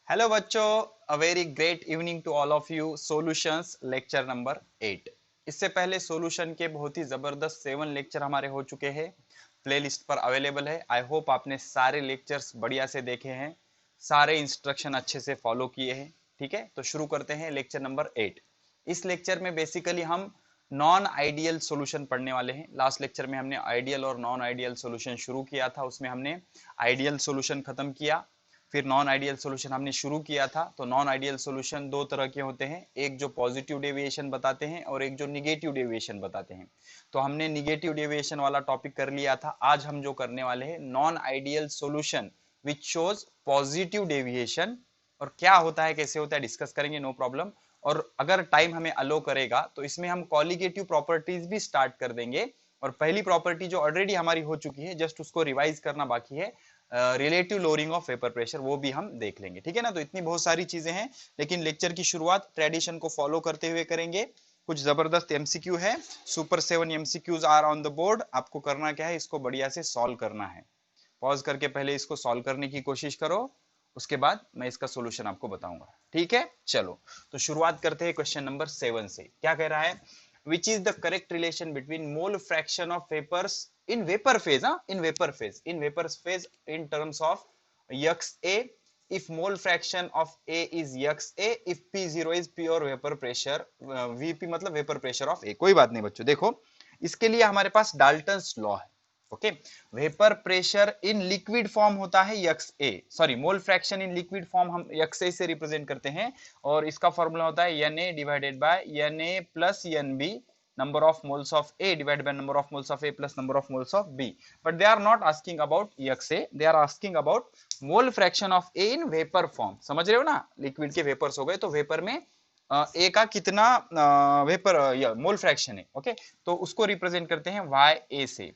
Hello बच्चों, a very great evening to all of you. Solutions lecture number 8। इससे पहले solution के बहुत ही जबरदस्त 7 लेक्चर हमारे हो चुके हैं, प्लेलिस्ट पर अवेलेबल है। आई होप आपने सारे लेक्चर्स बढ़िया से देखे हैं, सारे इंस्ट्रक्शन अच्छे से फॉलो किए हैं। ठीक है, तो शुरू करते हैं लेक्चर नंबर 8। इस लेक्चर में बेसिकली हम नॉन आइडियल सॉल्यूशन पढ़ने वाले हैं। लास्ट लेक्चर में हमने आइडियल और नॉन आइडियल सॉल्यूशन शुरू किया था, उसमें हमने आइडियल सॉल्यूशन खत्म किया, फिर नॉन आइडियल सॉल्यूशन हमने शुरू किया था। तो नॉन आइडियल सॉल्यूशन दो तरह के होते हैं, एक जो पॉजिटिव डेविएशन बताते हैं और एक जो निगेटिव डेविएशन बताते हैं। तो हमने निगेटिव डेविएशन वाला टॉपिक कर लिया था। आज हम जो करने वाले हैं non ideal solution which shows positive deviation, और क्या होता है कैसे होता है डिस्कस करेंगे, नो प्रॉब्लम। और अगर टाइम हमें अलो करेगा तो इसमें हम कॉलिगेटिव प्रॉपर्टीज भी स्टार्ट कर देंगे। और पहली प्रॉपर्टी जो ऑलरेडी हमारी हो चुकी है, जस्ट उसको रिवाइज करना बाकी है, relative lowering of vapour pressure, वो भी हम देख लेंगे। ठीक है ना, तो इतनी बहुत सारी चीजें हैं, लेकिन लेक्चर की शुरुआत ट्रेडिशन को फॉलो करते हुए करेंगे। कुछ जबरदस्त एमसीक्यू है, super 7 MCQs are on the board. आपको करना क्या है, इसको बढ़िया से सॉल्व करना है। पॉज करके पहले इसको सॉल्व करने की कोशिश करो, उसके बाद मैं इसका सोल्यूशन आपको बताऊंगा। ठीक है, चलो तो शुरुआत करते हैं क्वेश्चन नंबर 7 से। क्या कह रहा है, which is the correct relation between mole fraction of vapors in vapor phase, in vapor phase in terms of xa, if mole fraction of a is xa, if p0 is pure vapor pressure, vp मतलब vapor pressure of a। कोई बात नहीं बच्चों, देखो इसके लिए हमारे पास डाल्टन्स लॉ है। Okay, vapour pressure in liquid form होता है X A, sorry mole fraction in liquid form हम यक्स ए से रिप्रेजेंट करते हैं, और इसका फॉर्मूला होता है N A divided by N A plus N B, number of moles of A divided by number of moles of A plus number of moles of B. But they are not asking about XA, they are asking about mole fraction of A in vapor form। समझ रहे हो ना, liquid के vapours हो गए तो vapour में ए का कितना वेपर मोल फ्रैक्शन है। ओके, तो उसको रिप्रेजेंट करते हैं वाई ए से,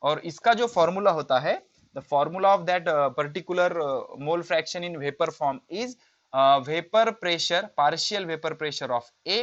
और इसका जो फॉर्मूला होता है, the formula of that particular mole fraction in vapour form is vapour pressure, partial vapour pressure of A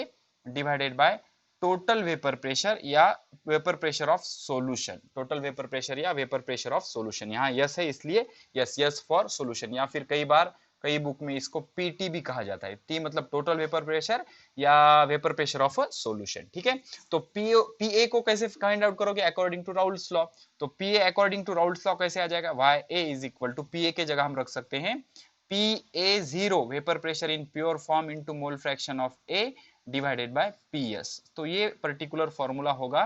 divided by total vapour pressure या vapour pressure of solution, total vapour pressure या vapour pressure of solution. यहाँ yes है इसलिए yes, yes for solution, या फिर कई बार कई book में इसको पीटी भी कहा जाता है। टी मतलब टोटल वेपर प्रेशर या vapour pressure of a solution. ठीक है, तो पीए को कैसे फाइंड आउट करोगे, अकॉर्डिंग टू राउल्स लॉ। तो PA according to Raoult's law कैसे आ जाएगा, Y A is equal to PA के जगह हम रख सकते हैं PA0 vapour pressure in pure form into mole fraction of A divided by PS। तो ये पर्टिकुलर फॉर्मूला होगा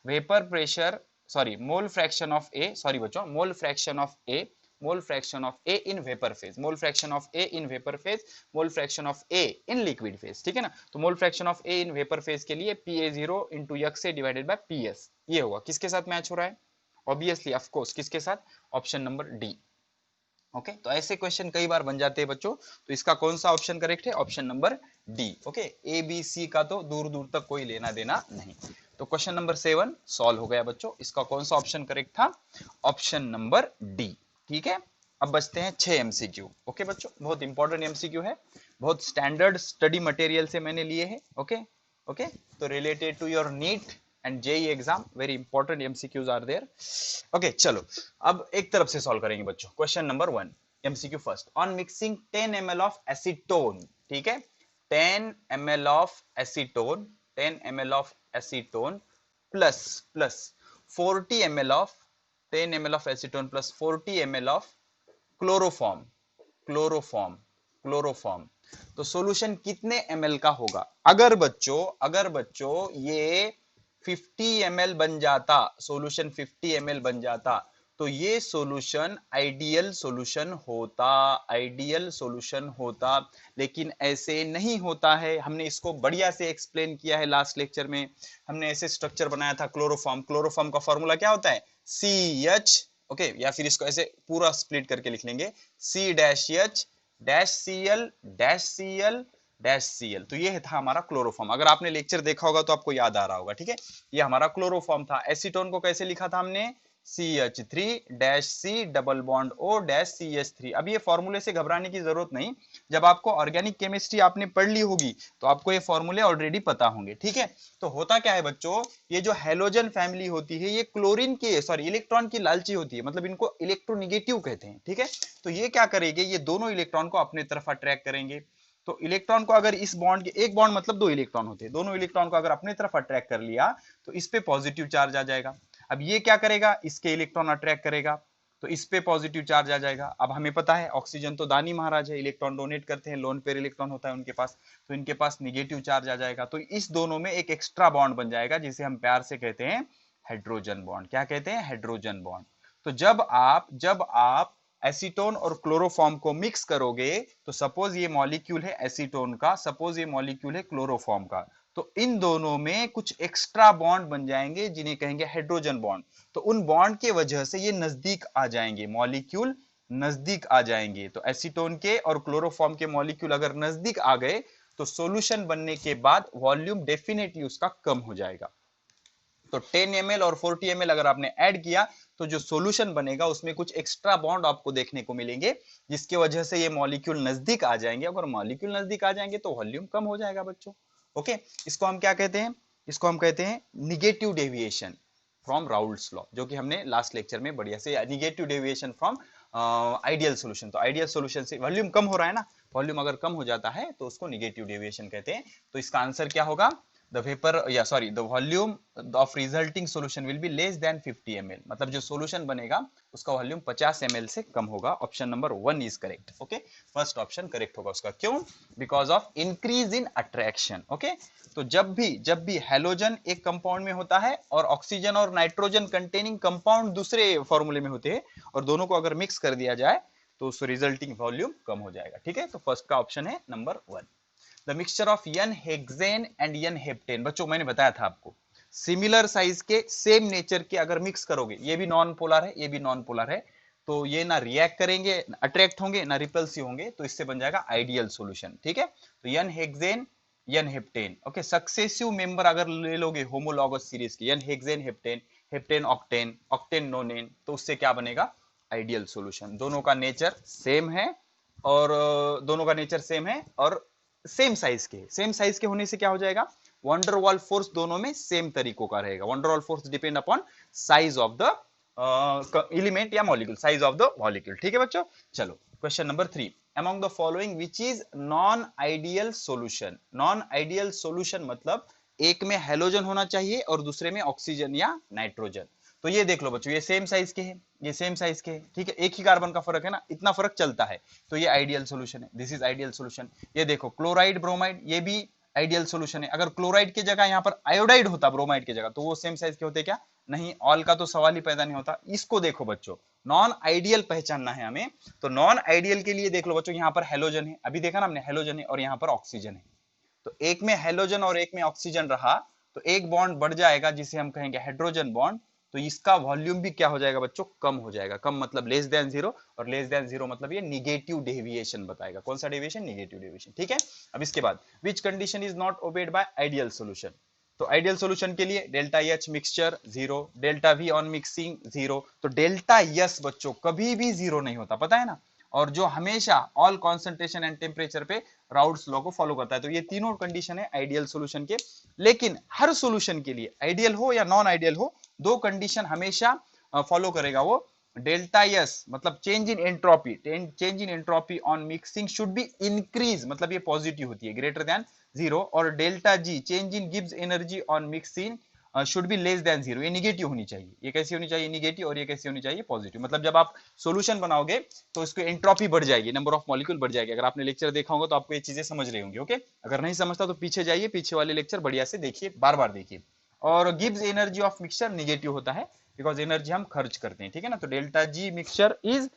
vapour pressure, sorry mole fraction of A, sorry बच्चों मोल fraction of A, mole fraction of A in vapour phase, mole fraction of A in vapour phase, mole fraction of A in liquid phase. ठीक है ना, तो मोल fraction of A in vapour phase के लिए PA0 into XA divided by PS, ये होगा। किसके साथ मैच हो रहा है, ऑब्वियसली ऑफ कोर्स किसके साथ, ऑप्शन नंबर डी। ओके, तो ऐसे क्वेश्चन कई बार बन जाते हैं बच्चों, तो इसका कौन सा ऑप्शन करेक्ट है, option number D. Okay, A B C का तो दूर दूर तक कोई लेना देना नहीं। तो क्वेश्चन नंबर 7 सॉल्व हो गया बच्चों, इसका कौन सा ऑप्शन करेक्ट था, ऑप्शन नंबर डी। ठीक है, अब बचते हैं 6 एमसीक्यू। ओके बच्चों, बहुत इंपॉर्टेंट एमसीक्यू है, बहुत स्टैंडर्ड स्टडी मटेरियल से मैंने लिए हैं। ओके ओके, तो related to your NEET and JEE exam, very important MCQs are there. Okay चलो, अब एक तरफ से सॉल्व करेंगे बच्चों। Question number 1 MCQ first, on mixing 10 ml of acetone. ठीक है, 10 ml of acetone, 10 ml of acetone plus plus 40 ml of 10 ml of acetone plus 40 ml of chloroform, chloroform, chloroform. तो सॉल्यूशन कितने ml का होगा। अगर बच्चों ये 50 ml बन जाता, सॉल्यूशन 50 ml बन जाता, तो ये सॉल्यूशन आइडियल सॉल्यूशन होता, आइडियल सॉल्यूशन होता। लेकिन ऐसे नहीं होता है, हमने इसको बढ़िया से एक्सप्लेन किया है लास्ट लेक्चर में। हमने ऐसे स्ट्रक्चर बनाया था क्लोरोफॉर्म, क्लोरोफॉर्म का फॉर्मूला क्या होता है, CH। ओके, या फिर इसको ऐसे पूरा स्प्लिट करके लिख लेंगे, C-H dash Cl dash Cl dash Cl। तो ये था हमारा क्लोरोफॉर्म। अगर आपने लेक्चर देखा होगा तो आपको याद आ रहा होगा। ठीक है, ये हमारा क्लोरोफॉर्म था। एसीटोन को कैसे लिखा था हमने, CH3 dash C double bond O dash CH3। अब ये फॉर्मूले से घबराने की जरूरत नहीं, जब आपको ऑर्गेनिक केमिस्ट्री आपने पढ़ ली होगी तो आपको ये फॉर्मूले ऑलरेडी पता होंगे, ठीक है। तो होता क्या है बच्चों, ये जो हैलोजन फैमिली होती है ये क्लोरीन की सॉरी इलेक्ट्रॉन की लालची होती है, मतलब इनको इलेक्ट्रोनिगेटिव कहते हैं, ठीक है। तो ये क्या करेंगे, ये दोनों इलेक्ट्रॉन को अपने तरफ अट्रैक्ट करेंगे। तो इलेक्ट्रॉन को अगर इस बॉन्ड के, एक बॉन्ड मतलब दो इलेक्ट्रॉन होते हैं, दोनों इलेक्ट्रॉन को अगर अपने तरफ अट्रैक्ट कर लिया तो इस पे पॉजिटिव चार्ज आ जाएगा। अब ये क्या करेगा, इसके इलेक्ट्रॉन अट्रैक्ट करेगा तो इस पे पॉजिटिव चार्ज आ जाएगा। अब हमें पता है ऑक्सीजन तो दानी महाराज है, इलेक्ट्रॉन डोनेट करते हैं, लोन पेयर इलेक्ट्रॉन होता है उनके पास, तो इनके पास निगेटिव चार्ज आ जाएगा। तो इस दोनों में एक एक्स्ट्रा बॉन्ड बन जाएगा जिसे हम प्यार से कहते हैं हाइड्रोजन बॉन्ड। क्या कहते हैं, हाइड्रोजन बॉन्ड। तो जब आप एसीटोन और क्लोरोफॉर्म को मिक्स करोगे तो सपोज ये मॉलिक्यूल है एसीटोन का, सपोज ये मॉलिक्यूल है क्लोरोफॉर्म का, तो इन दोनों में कुछ एक्स्ट्रा बॉन्ड बन जाएंगे जिन्हें कहेंगे हाइड्रोजन बॉन्ड। तो उन बॉन्ड के वजह से ये नजदीक आ जाएंगे, मॉलिक्यूल नजदीक आ जाएंगे। तो एसीटोन के और क्लोरोफॉर्म के मॉलिक्यूल अगर नजदीक आ गए तो सॉल्यूशन बनने के बाद वॉल्यूम डेफिनेटली उसका कम हो जाएगा। तो 10 ml और 40 ml अगर आपने ऐड किया तो जो सॉल्यूशन बनेगा उसमें कुछ एक्स्ट्रा बॉन्ड आपको देखने को मिलेंगे जिसकी वजह से ये मॉलिक्यूल नजदीक आ जाएंगे। अगर मॉलिक्यूल नजदीक आ जाएंगे तो वॉल्यूम कम हो जाएगा बच्चों। ओके, इसको हम क्या कहते हैं, इसको हम कहते हैं negative deviation from Raoult's law, जो कि हमने लास्ट लेक्चर में बढ़िया से, negative deviation from ideal solution. तो आइडियल सॉल्यूशन से वॉल्यूम कम हो रहा है ना, वॉल्यूम अगर कम हो जाता है तो उसको निगेटिव डेविएशन कहते हैं। तो इसका आंसर क्या होगा, the vapor sorry the volume of resulting solution will be less than 50 ml, मतलब जो सॉल्यूशन बनेगा उसका वॉल्यूम 50 ml से कम होगा। Option number 1 is correct. Okay, first option correct होगा उसका। क्यों, because of increase in attraction. Okay, तो जब भी हैलोजन एक कंपाउंड में होता है और ऑक्सीजन और नाइट्रोजन कंटेनिंग कंपाउंड दूसरे फॉर्मूले में होते हैं और दोनों को अगर मिक्स कर दिया जाए तो उस रिजल्टिंग वॉल्यूम कम हो जाएगा। ठीक है, तो फर्स्ट का ऑप्शन है number 1। The mixture of N hexane and N heptane, बच्चों मैंने बताया था आपको सिमिलर साइज के सेम नेचर के अगर मिक्स करोगे, ये भी नॉन पोलर है ये भी नॉन पोलर है, तो ये ना रिएक्ट करेंगे, अट्रैक्ट होंगे, ना रिपल्सिव होंगे, तो इससे बन जाएगा आइडियल सॉल्यूशन। ठीक है, तो N hexane N heptane. Okay, successive member अगर ले लोगे होमोलॉगस सीरीज की, N hexane heptane, heptane octane, octane nonane, तो उससे क्या बनेगा, आइडियल सॉल्यूशन। दोनों का नेचर सेम है और दोनों का नेचर सेम है और सेम साइज के होने से क्या हो जाएगा, वंडरवॉल फोर्स दोनों में सेम तरीकों का रहेगा। Van der Waals force depend upon size of the element या molecule, size of the molecule. ठीक है बच्चों, चलो question number 3, among the following which is non ideal solution. Non ideal solution मतलब एक में हेलोजन होना चाहिए और दूसरे में ऑक्सीजन या नाइट्रोजन। तो ये देख लो बच्चों, ये सेम साइज के हैं, ये सेम साइज के हैं, ठीक है, एक ही कार्बन का फर्क है ना, इतना फर्क चलता है, तो ये आइडियल सॉल्यूशन है, दिस इज आइडियल सॉल्यूशन। ये देखो क्लोराइड ब्रोमाइड, ये भी आइडियल सॉल्यूशन है। अगर क्लोराइड की जगह यहाँ पर आयोडाइड होता ब्रोमाइड की जगह तो वो सेम साइज के होते क्या, नहीं, ऑल का तो सवाल ही पैदा नहीं होता। इसको देखो बच्चों, नॉन आइडियल पहचानना है हमें, तो नॉन आइडियल के लिए देख लो बच्चों, यहाँ पर हेलोजन है, अभी देखा ना हमने, हेलोजन है और यहाँ पर ऑक्सीजन है, तो एक में हेलोजन और एक में ऑक्सीजन रहा तो एक बॉन्ड बढ़ जाएगा जिसे हम कहेंगे हाइड्रोजन बॉन्ड, तो इसका वॉल्यूम भी क्या हो जाएगा बच्चों, कम हो जाएगा। कम मतलब लेस देन जीरो, और लेस देन जीरो मतलब ये निगेटिव डेविएशन बताएगा। कौन सा डेविएशन, निगेटिव डेविएशन। ठीक है, अब इसके बाद which condition is not obeyed by ideal solution. तो आइडियल सॉल्यूशन के लिए delta H mixture 0, delta V on mixing 0, तो डेल्टा एस बच्चों कभी भी 0 नहीं होता, पता है ना, और जो हमेशा ऑल कॉन्सेंट्रेशन एंड टेम्परेचर पे राउल्ट्स लॉ को फॉलो करता है। तो ये तीनों कंडीशन है आइडियल सॉल्यूशन के। लेकिन हर सॉल्यूशन के लिए, आइडियल हो या नॉन आइडियल हो, दो कंडीशन हमेशा फॉलो करेगा वो, डेल्टा एस मतलब change in entropy, change in entropy on mixing should be increase, मतलब ये पॉजिटिव होती है, ग्रेटर देन 0, और delta G change in gives energy on mixing should B less then 0, ये निगेटिव होनी चाहिए। ये कैसी होनी चाहिए, निगेटिव, और ये कैसी होनी चाहिए, पॉजिटिव। मतलब जब आप सॉल्यूशन बनाओगे तो इसको एंट्रोपी बढ़ जाएगी, नंबर ऑफ मॉलिक्यूल बढ़ जाएगी। अगर आपने लेक्चर देखा होगा तो आपको ये चीजें समझ रही होंगी। ओके, अगर नहीं समझता तो पीछे जाइए, पीछे वाले लेक्चर बढ़िया से देखिए, बार बार देखिए। और gives energy of mixture negative होता है बिकॉज एनर्जी हम खर्च करते हैं। ठीक है ना, तो delta G mixture is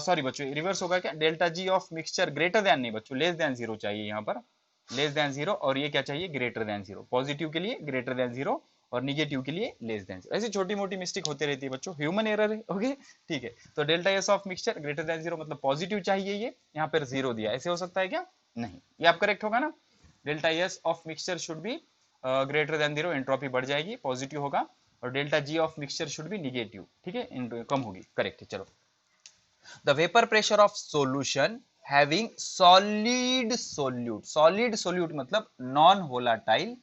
sorry बच्चों रिवर्स होगा क्या, delta G of mixture greater than, नहीं बच्चों लेस देन 0 चाहिए यहाँ पर, लेस देन 0, और ये क्या चाहिए, ग्रेटर देन 0। पॉजिटिव के लिए ग्रेटर देन 0 और निगेटिव के लिए लेस देन 0। ऐसी छोटी मोटी मिस्टेक होती रहती है बच्चों, ह्यूमन एरर है। ओके, ठीक है, तो delta S of mixture greater than 0 मतलब पॉजिटिव चाहिए, ये यहाँ पर 0 दिया, ऐसे हो सकता है क्या, नहीं, ये आप करेक्ट होगा ना। Delta S of mixture should be greater than 0, entropy बढ़ जाएगी, पॉजिटिव होगा। और delta G of mixture should be negative, ठीक है, कम होगी, करेक्ट है। चलो, the vapour pressure of solution having solid solute, solid solute मतलब नॉन वोलाटाइल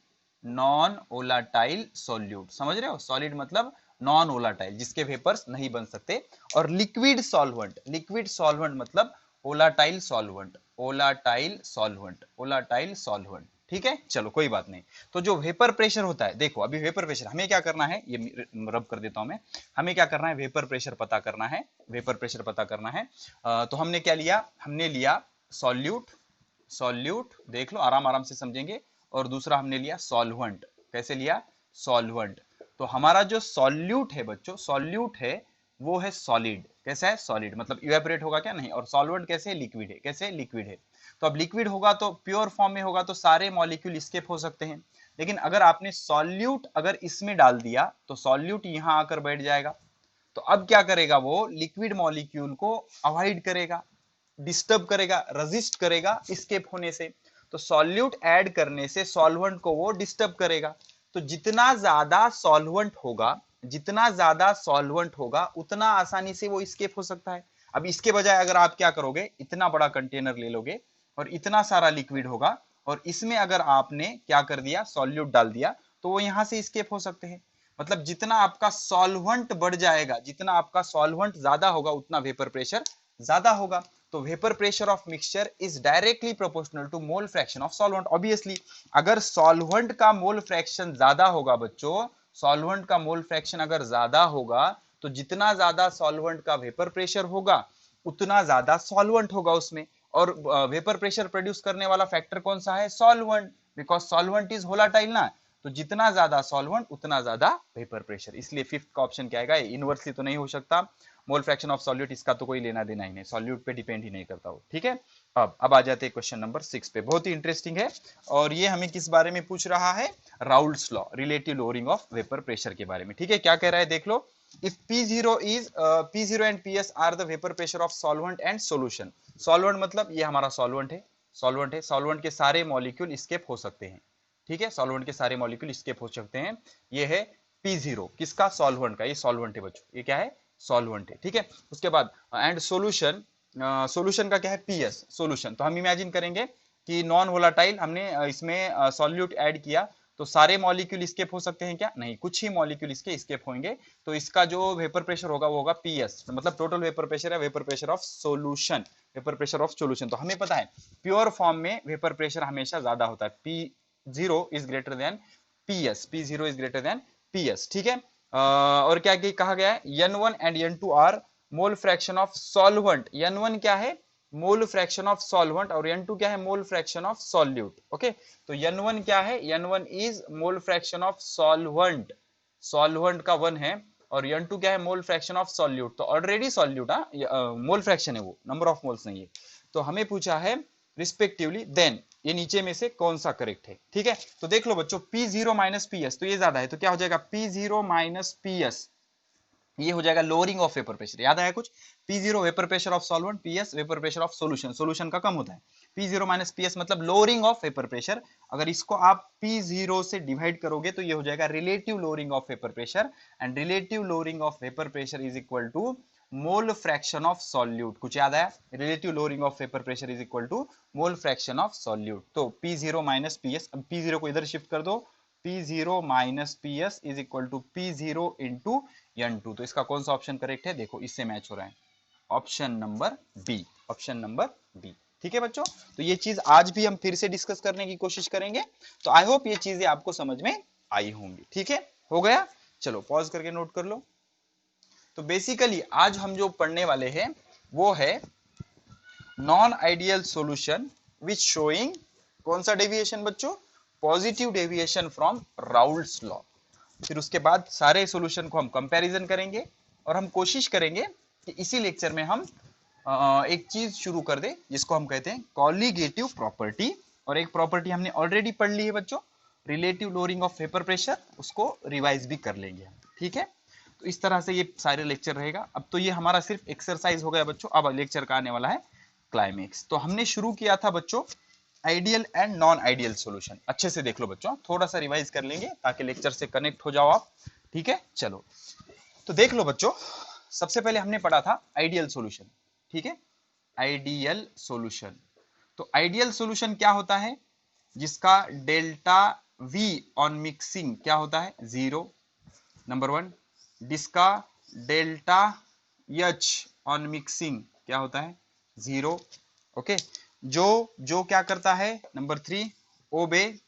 सोल्यूट, समझ रहे हो, सॉलिड मतलब नॉन वोलाटाइल, जिसके वेपर्स नहीं बन सकते, और लिक्विड सॉल्वेंट, लिक्विड सॉल्वेंट मतलब volatile solvent, volatile solvent, volatile solvent, ठीक है। चलो कोई बात नहीं। तो जो वेपर प्रेशर होता है, देखो अभी वेपर प्रेशर हमें क्या करना है, ये रब कर देता हूं मैं, हमें क्या करना है, वेपर प्रेशर पता करना है, वेपर प्रेशर पता करना है। तो हमने क्या लिया, हमने लिया सॉल्यूट, सॉल्यूट देख लो, आराम आराम से समझेंगे, और दूसरा हमने लिया सॉल्वेंट, कैसे लिया, सॉल्वेंट। तो हमारा जो सॉल्यूट है बच्चों, सॉल्यूट है वो है सॉलिड, कैसा है, सॉलिड मतलब इवेपोरेट होगा क्या, नहीं, और सॉल्वेंट कैसे, लिक्विड है, कैसे, लिक्विड है। तो अब लिक्विड होगा तो प्योर फॉर्म में होगा तो सारे मॉलिक्यूल स्केप हो सकते हैं, लेकिन अगर आपने सॉल्यूट अगर इसमें डाल दिया तो सॉल्यूट यहां आकर बैठ जाएगा, तो अब क्या करेगा, वो लिक्विड मॉलिक्यूल को अवॉइड करेगा, डिस्टर्ब करेगा, रेजिस्ट करेगा स्केप होने से। तो सॉल्यूट ऐड करने से सॉल्वेंट को वो डिस्टर्ब करेगा। तो जितना ज्यादा सॉल्वेंट होगा, जितना ज्यादा सॉल्वेंट होगा उतना आसानी से वो स्केप हो सकता है। अब इसके बजाय अगर आप क्या करोगे, इतना बड़ा कंटेनर ले लोगे और इतना सारा लिक्विड होगा, और इसमें अगर आपने क्या कर दिया, सॉल्यूट डाल दिया, तो वो यहां से स्केप हो सकते हैं। मतलब जितना आपका सॉल्वेंट बढ़ जाएगा, जितना आपका सॉल्वेंट ज्यादा होगा, उतना वेपर प्रेशर ज्यादा होगा। तो vapour pressure of mixture is directly proportional to mole fraction of solvent. Obviously अगर सॉल्वेंट का मोल फ्रैक्शन ज्यादा होगा बच्चों, सॉल्वेंट का मोल फ्रैक्शन अगर ज्यादा होगा, तो जितना ज्यादा सॉल्वेंट का वेपर प्रेशर होगा उतना ज्यादा सॉल्वेंट होगा उसमें। और वेपर प्रेशर प्रोड्यूस करने वाला फैक्टर कौन सा है, solvent, because solvent is volatile ना। तो जितना ज्यादा सॉल्वेंट उतना ज्यादा वेपर प्रेशर, इसलिए फिफ्थ का ऑप्शन क्या आएगा, इनवर्सली तो नहीं हो सकता, मोल फ्रैक्शन ऑफ सॉल्यूट इसका तो कोई लेना देना ही नहीं, सॉल्यूट पे डिपेंड ही नहीं करता वो, ठीक है। अब आ जाते हैं क्वेश्चन नंबर 6 पे, बहुत ही इंटरेस्टिंग है, और ये हमें किस बारे में पूछ रहा है, Raoult's law, relative lowering of vapour pressure के बारे में, ठीक है। क्या कह रहा है देख लो, if P0 and PS are the vapor pressure of solvent and solution, solvent मतलब ये हमारा solvent है, solvent है, solvent के सारे मॉलिक्यूल स्केप हो सकते हैं, ठीक है, solvent के सारे मॉलिक्यूल स्केप हो सकते हैं। ये है P0 किसका, solvent का, ये solvent है बच्चों, ये क्या है, solvent है, ठीक है। उसके बाद एंड solution, solution का क्या है, PS solution। तो हम इमेजिन करेंगे कि नॉन वोलाटाइल हमने इसमें सॉल्यूट ऐड किया, तो सारे मॉलिक्यूल स्केप हो सकते हैं क्या, नहीं, कुछ ही मॉलिक्यूल इसके स्केप होंगे। तो इसका जो वेपर प्रेशर होगा वो होगा पीएस, मतलब टोटल वेपर प्रेशर है, vapour pressure of solution, vapour pressure of solution. तो हमें पता है प्योर फॉर्म में वेपर प्रेशर हमेशा ज्यादा होता है, P0 is greater than PS, P0 is greater than PS, ठीक है। और क्या कहा गया है, N1 and N2 are mole fraction of solvent, N1 क्या है, मोल फ्रैक्शन ऑफ सॉल्वेंट, और N2 क्या है, मोल फ्रैक्शन ऑफ सॉल्यूट, ओके। तो N1 क्या है, N1 is mole fraction of solvent, solvent का 1 है, और N2 क्या है, मोल फ्रैक्शन ऑफ सॉल्यूट। तो ऑलरेडी सॉल्यूट मोल फ्रैक्शन है वो, नंबर ऑफ मोल्स नहीं है। तो हमें पूछा है रिस्पेक्टिवली, देन ये नीचे में से कौन सा करेक्ट है, ठीक है। तो देख लो बच्चों, P0 माइनस PS, तो ये ज्यादा है, तो क्या हो जाएगा, P0 माइनस PS, ये हो जाएगा लोअरिंग ऑफ वेपर प्रेशर, याद आया कुछ, P0 vapour pressure of solvent, PS vapour pressure of solution, solution का कम होता है, P0 माइनस PS मतलब लोअरिंग ऑफ वेपर प्रेशर। अगर इसको आप P0 से डिवाइड करोगे तो ये हो जाएगा relative lowering of vapour pressure, and relative lowering of vapour pressure is equal to mole fraction of solute. कुछ याद आया, relative lowering of vapour pressure is equal to mole fraction of solute. तो P0 minus PS, अब P0 को इधर shift कर दो, P0 minus PS is equal to P0 into N2। तो इसका कौन सा ऑप्शन करेक्ट है, देखो इससे मैच हो रहा है, option number B, option number B, ठीक है बच्चों। तो ये चीज आज भी हम फिर से डिस्कस करने की कोशिश करेंगे, तो आई होप ये चीजें आपको समझ में आई होंगी, ठीक है, हो गया। चलो पॉज करके नोट कर लो। तो बेसिकली आज हम जो पढ़ने वाले हैं वो है non ideal solution which showing कौन सा डेविएशन बच्चों, positive deviation from Raoult's law. फिर उसके बाद सारे सॉल्यूशन को हम कंपैरिजन करेंगे, और हम कोशिश करेंगे कि इसी लेक्चर में हम एक चीज शुरू कर दे जिसको हम कहते हैं कॉलिगेटिव प्रॉपर्टी, और एक प्रॉपर्टी हमने ऑलरेडी पढ़ ली है बच्चों, relative lowering of vapour pressure, उसको रिवाइज भी कर लेंगे हम, ठीक है। तो इस तरह से ये सारे लेक्चर रहेगा। अब तो ये हमारा सिर्फ एक्सरसाइज हो गया बच्चों, अब लेक्चर का आने वाला है क्लाइमेक्स। तो हमने शुरू किया था बच्चों ideal and non ideal solution, अच्छे से देख लो बच्चों, थोड़ा सा रिवाइज कर लेंगे ताकि लेक्चर से कनेक्ट हो जाओ आप। ठीक है, चलो तो देख लो बच्चों, सबसे पहले हमने पढ़ा था आइडियल सॉल्यूशन, ठीक है, आइडियल सॉल्यूशन। तो आइडियल सॉल्यूशन क्या होता है, जिसका डेल्टा V ऑन मिक्सिंग क्या होता है, 0, नंबर 1। जिसका डेल्टा H ऑन मिक्सिंग क्या होता है, 0, ओके। जो क्या करता है, number 3, obey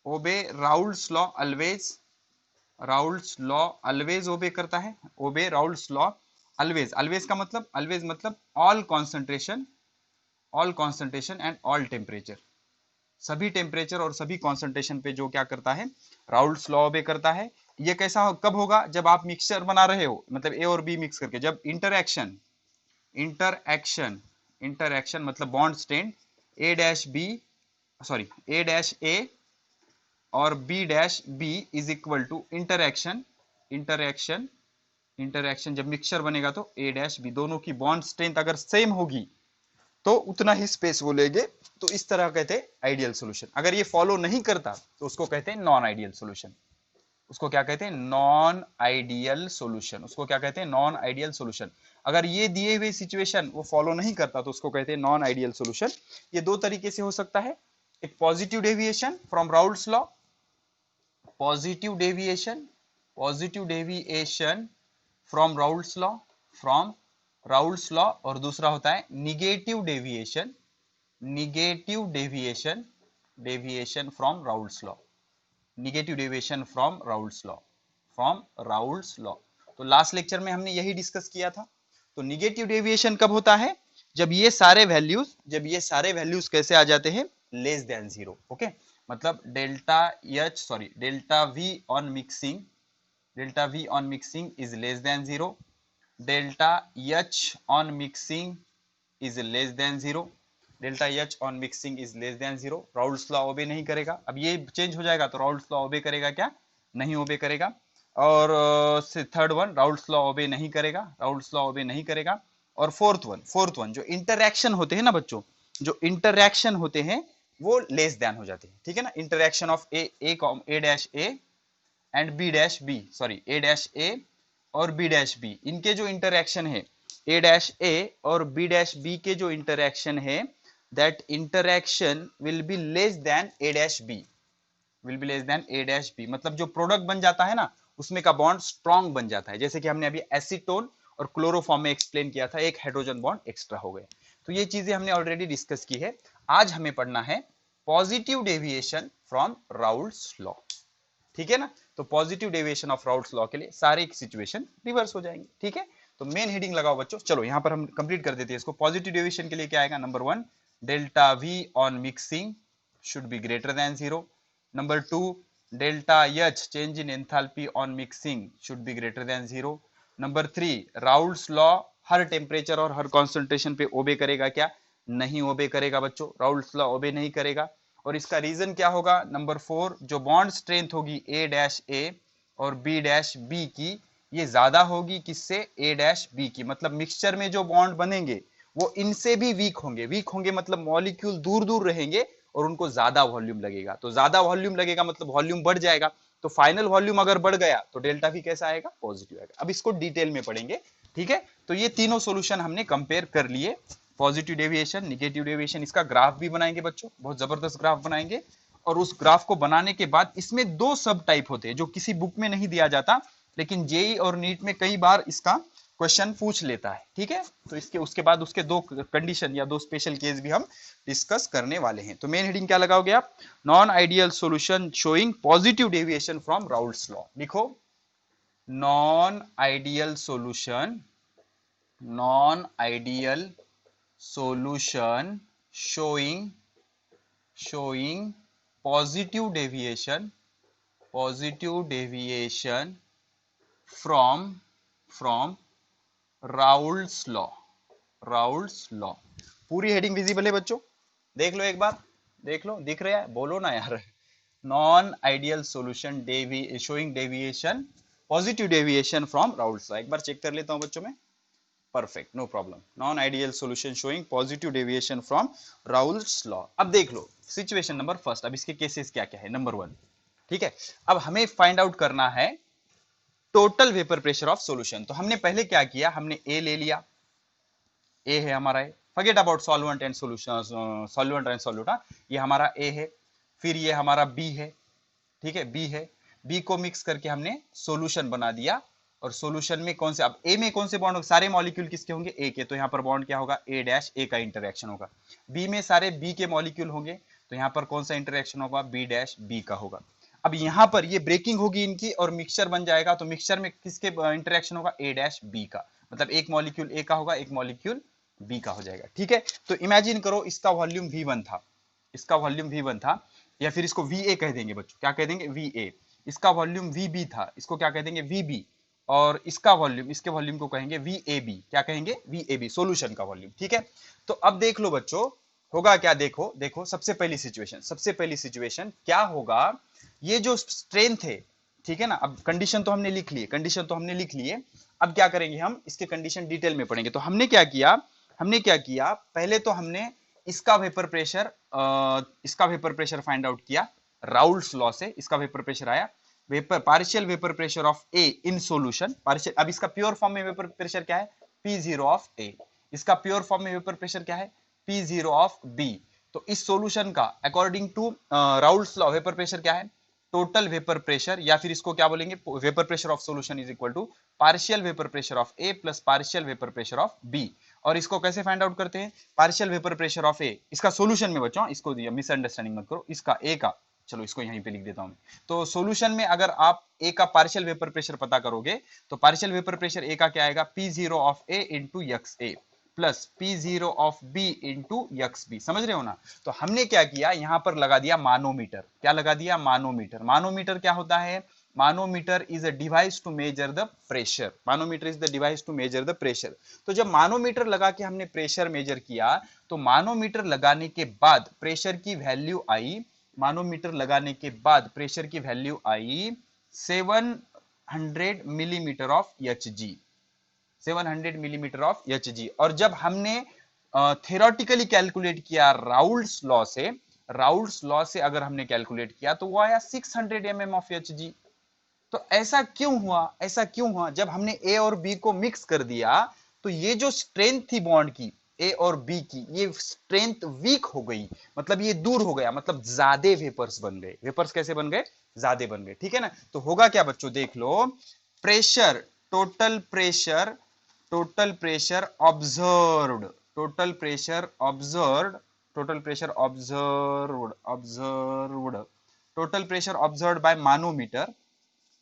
obey Raoult's law always, Raoult's law always obey करता है, ओबे राउल्स लॉ ऑलवेज। ऑलवेज का मतलब, ऑलवेज मतलब all concentration and all temperature, सभी टेम्परेचर और सभी कॉन्सेंट्रेशन पे जो क्या करता है, राउल्स लॉ ओबे करता है। ये कैसा कब होगा, जब आप मिक्सचर बना रहे हो, मतलब ए और बी मिक्स करके, जब इंटरएक्शन मतलब bond strength A dash B, sorry A dash A और B dash B is equal to interaction जब मिक्सचर बनेगा तो ए डैश बी, दोनों की बॉन्ड स्ट्रेंथ अगर सेम होगी तो उतना ही स्पेस वो लेंगे, तो इस तरह कहते हैं आइडियल सॉल्यूशन। अगर ये फॉलो नहीं करता तो उसको कहते हैं नॉन आइडियल सॉल्यूशन। उसको क्या कहते हैं, नॉन आइडियल सॉल्यूशन। उसको क्या कहते हैं, नॉन आइडियल सॉल्यूशन। अगर ये दिए हुए सिचुएशन वो फॉलो नहीं करता तो उसको कहते हैं नॉन आइडियल सॉल्यूशन। ये दो तरीके से हो सकता है, एक positive deviation from Raoult's law, positive deviation from Raoult's law, और दूसरा होता है negative deviation from Raoult's law, negative deviation from Raoult's law. तो लास्ट लेक्चर में हमने यही डिस्कस किया था। तो निगेटिव डेविएशन कब होता है, जब ये सारे वैल्यूज कैसे आ जाते हैं, लेस देन 0, ओके। मतलब delta V on mixing is less than 0, delta H on mixing is less than 0, delta H on mixing is less than 0। Raoult's law ओबे नहीं करेगा। अब ये चेंज हो जाएगा तो राउल्स लॉ ओबे करेगा क्या, नहीं ओबे करेगा। और थर्ड वन, राउल्स लॉ ओबे नहीं करेगा। और फोर्थ वन जो इंटरएक्शन होते हैं ना बच्चों, जो इंटरएक्शन होते हैं वो लेस देन हो जाते हैं, ठीक है ना। Interaction of A dash A and B dash B, sorry A dash A और बी डैश बी, इनके जो इंटरएक्शन है, ए डैश ए और बी डैश बी के जो इंटरएक्शन है, that interaction will be less than A dash B, मतलब जो प्रोडक्ट बन जाता है ना, उसमें का बॉन्ड स्ट्रॉन्ग बन जाता है। जैसे कि हमने अभी एसीटोन और क्लोरोफॉर्म में एक्सप्लेन किया था, एक हाइड्रोजन बॉन्ड एक्स्ट्रा हो गया। तो ये चीजें हमने ऑलरेडी डिस्कस की है। आज हमें पढ़ना है positive deviation from Raoult's law, ठीक है ना। तो positive deviation of Raoult's law के लिए सारे सिचुएशन रिवर्स हो जाएंगे, ठीक है। तो मेन हेडिंग लगाओ बच्चों। चलो यहां पर हम कंप्लीट कर देते हैं इसको। पॉजिटिव डेविएशन के लिए क्या आएगा, number 1, delta V on mixing should be greater than 0, number 2, delta H change in enthalpy on mixing should be greater than 0, number 3, Raoult's law her temperature और हर कॉन्सेंट्रेशन पे ओबे करेगा क्या, नहीं ओबे करेगा बच्चों, राउल्स लॉ ओबे नहीं करेगा। और इसका रीजन क्या होगा, नंबर 4, जो बॉन्ड स्ट्रेंथ होगी ए डैश ए और बी डैश बी की, ये ज्यादा होगी किससे, ए डैश बी की। मतलब मिक्सचर में जो बॉन्ड बनेंगे वो इनसे भी वीक होंगे मतलब मॉलिक्यूल दूर दूर रहेंगे और उनको ज्यादा वॉल्यूम लगेगा। तो ज्यादा वॉल्यूम लगेगा मतलब वॉल्यूम बढ़ जाएगा। तो फाइनल वॉल्यूम अगर बढ़ गया तो डेल्टा वी कैसा आएगा, पॉजिटिव आएगा। अब इसको डिटेल में पढ़ेंगे, ठीक है। तो ये तीनों सॉल्यूशन हमने कंपेयर कर लिए, पॉजिटिव डेविएशन, निगेटिव डेविएशन। इसका ग्राफ भी बनाएंगे बच्चों, बहुत जबरदस्त ग्राफ बनाएंगे। और उस ग्राफ को बनाने के बाद इसमें 2 सब टाइप होते हैं जो किसी बुक में नहीं दिया जाता, लेकिन जेई और नीट में कई बार इसका क्वेश्चन पूछ लेता है, ठीक है। तो इसके उसके बाद उसके 2 कंडीशन या 2 स्पेशल केस भी हम डिस्कस करने वाले हैं। तो मेन हेडिंग क्या लगाओगे आप, non ideal solution showing positive deviation from Raoult's law. लिखो, non ideal solution showing positive deviation from Raoult's law। पूरी हेडिंग विजिबल है बच्चों, देख लो एक बार, देख लो, दिख रहा है, बोलो ना यार। Non ideal solution showing deviation, positive deviation from Raoult's law. एक बार चेक कर लेता हूं बच्चों में, perfect, no problem. Non ideal solution showing positive deviation from Raoult's law. अब देख लो सिचुएशन नंबर फर्स्ट। अब इसके केसेस क्या क्या है, नंबर 1, ठीक है। अब हमें फाइंड आउट करना है total vapour pressure of solution. तो हमने पहले क्या किया, हमने ए ले लिया, ए है हमारा, forget about solvent and solution, solvent and solute, ये हमारा ए है। फिर ये हमारा बी है, ठीक है, बी है। बी को मिक्स करके हमने सॉल्यूशन बना दिया। और सॉल्यूशन में कौन से, अब ए में कौन से बॉन्ड, सारे मॉलिक्यूल किसके होंगे, ए के, तो यहाँ पर बॉन्ड क्या होगा, ए डैश, ए का इंटरेक्शन होगा। बी में सारे बी के मॉलिक्यूल होंगे, तो यहाँ पर कौन सा इंटरेक्शन होगा, बी डैश बी का होगा। अब यहाँ पर ये ब्रेकिंग होगी इनकी और मिक्सचर बन जाएगा, तो मिक्सचर में किसके इंटरेक्शन होगा, ए डैश बी का, मतलब एक मॉलिक्यूल ए का होगा, एक मॉलिक्यूल बी का हो जाएगा, ठीक है। तो इमेजिन करो इसका वॉल्यूम V1 था, इसका वॉल्यूम V1 था, या फिर इसको VA कह देंगे बच्चों, क्या कह देंगे, VA। इसका वॉल्यूम VB था, इसको क्या कह देंगे, VB। और इसका वॉल्यूम, इसके वॉल्यूम को कहेंगे VAB, क्या कहेंगे, VAB, सॉल्यूशन का वॉल्यूम, ठीक है। तो अब देख लो बच्चों, होगा क्या, देखो देखो, सबसे पहली सिचुएशन क्या होगा, ये जो स्ट्रेंथ है, ठीक है ना। अब कंडीशन तो हमने लिख ली, कंडीशन तो हमने लिख लिए। अब क्या करेंगे हम, इसके कंडीशन डिटेल में पढ़ेंगे। तो हमने क्या किया, पहले तो हमने इसका वेपर प्रेशर फाइंड आउट किया राउल्स लॉ से। इसका वेपर प्रेशर आया, partial vapour pressure of A in solution, partial. अब इसका प्योर फॉर्म में वेपर प्रेशर क्या है, P0 ऑफ ए। इसका प्योर फॉर्म में वेपर प्रेशर क्या है, P0 ऑफ बी। तो इस सॉल्यूशन का according to Raoult's law vapour pressure क्या है, टोटल वेपर प्रेशर, या फिर इसको क्या बोलेंगे, vapour pressure of solution is equal to partial vapour pressure of A plus partial vapour pressure of B. और इसको कैसे फाइंड आउट करते हैं, partial vapour pressure of A, इसका सॉल्यूशन में बच्चों, इसको मिसअंडरस्टैंडिंग मत करो, इसका ए का, चलो इसको यहीं पे लिख देता हूं। तो सॉल्यूशन में अगर आप ए का पार्शियल वेपर प्रेशर पता करोगे, तो पार्शियल वेपर प्रेशर ए का क्या आएगा, P0 of A into x A plus P0 of B into x B, समझ रहे हो ना। तो हमने क्या किया, यहां पर लगा दिया मानोमीटर, क्या लगा दिया, मानोमीटर। मानोमीटर क्या होता है, manometer is a device to measure the pressure, manometer is the device to measure the pressure. तो जब मानोमीटर लगा के हमने प्रेशर मेजर किया, तो मानोमीटर लगाने के बाद प्रेशर की वैल्यू आई, मानोमीटर लगाने के बाद प्रेशर की value I 700 millimetre of Hg, 700 millimetre of Hg। और जब हमने थेरोटिकली कैलकुलेट किया राउल्स लॉ से, राउल्स लॉ से अगर हमने कैलकुलेट किया तो वो आया 600 mm ऑफ Hg। तो ऐसा क्यों हुआ, जब हमने ए और बी को मिक्स कर दिया, तो ये जो स्ट्रेंथ थी बॉन्ड की, ए और बी की, ये स्ट्रेंथ वीक हो गई, मतलब ये दूर हो गया, मतलब ज्यादा वेपर्स बन गए। वेपर्स कैसे बन गए, ज्यादा बन गए, ठीक है ना। तो होगा क्या बच्चों, देख लो, pressure, total pressure observed, total pressure observed, total pressure observed, total pressure observed by manometer,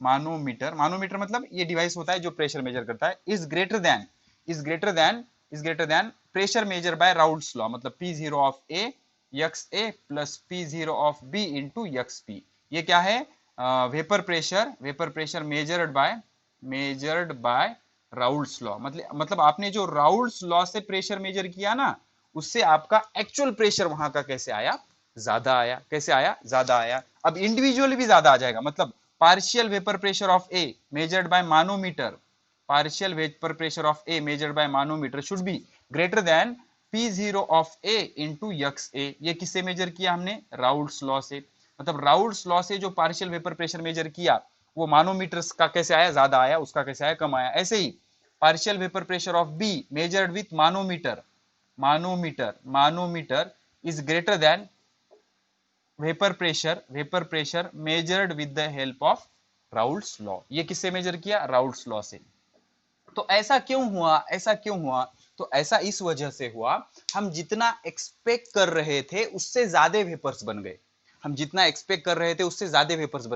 manometer मतलब ये डिवाइस होता है जो प्रेशर मेजर करता है, is greater than pressure measure by Raoult's law, मतलब P0 of A x A plus P0 of B into x B. ये क्या है, vapour pressure measured by Raoult's law, मतलब आपने जो राउल्स लॉ से प्रेशर मेजर किया ना, उससे आपका एक्चुअल प्रेशर वहां का कैसे आया, ज्यादा आया। कैसे आया, ज्यादा आया। अब इंडिविजुअली भी ज्यादा आ जाएगा, मतलब partial vapor pressure of A measured by manometer, partial vapor pressure of A measured by manometer should be greater than P0 of A into XA। ये किससे मेजर किया हमने, राउल्स लॉ से। मतलब राउल्स लॉ से जो पार्शियल वेपर प्रेशर मेजर किया, वो मानोमीटर का कैसे आया, ज्यादा आया, उसका कैसे आया, कम आया। ऐसे ही partial vapour pressure of B measured with manometer is greater than vapour pressure measured with the help of Raoult's law. ये किससे मेजर किया, राउल्स लॉ से। तो ऐसा क्यों हुआ, तो ऐसा इस वजह से हुआ, हम जितना एक्सपेक्ट कर रहे थे उससे ज्यादा वेपर्स बन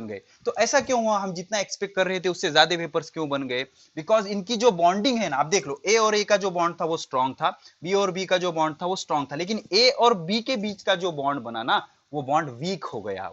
गए, तो ऐसा क्यों हुआ, हम जितना एक्सपेक्ट कर रहे थे उससे ज्यादा वेपर्स क्यों बन गए, बिकॉज इनकी जो बॉन्डिंग है ना, आप देख लो, ए और ए का जो बॉन्ड था वो स्ट्रॉन्ग था, बी और बी का जो बॉन्ड था वो स्ट्रॉन्ग था, लेकिन ए और बी के बीच का जो बॉन्ड बना ना, वो बॉन्ड वीक हो गया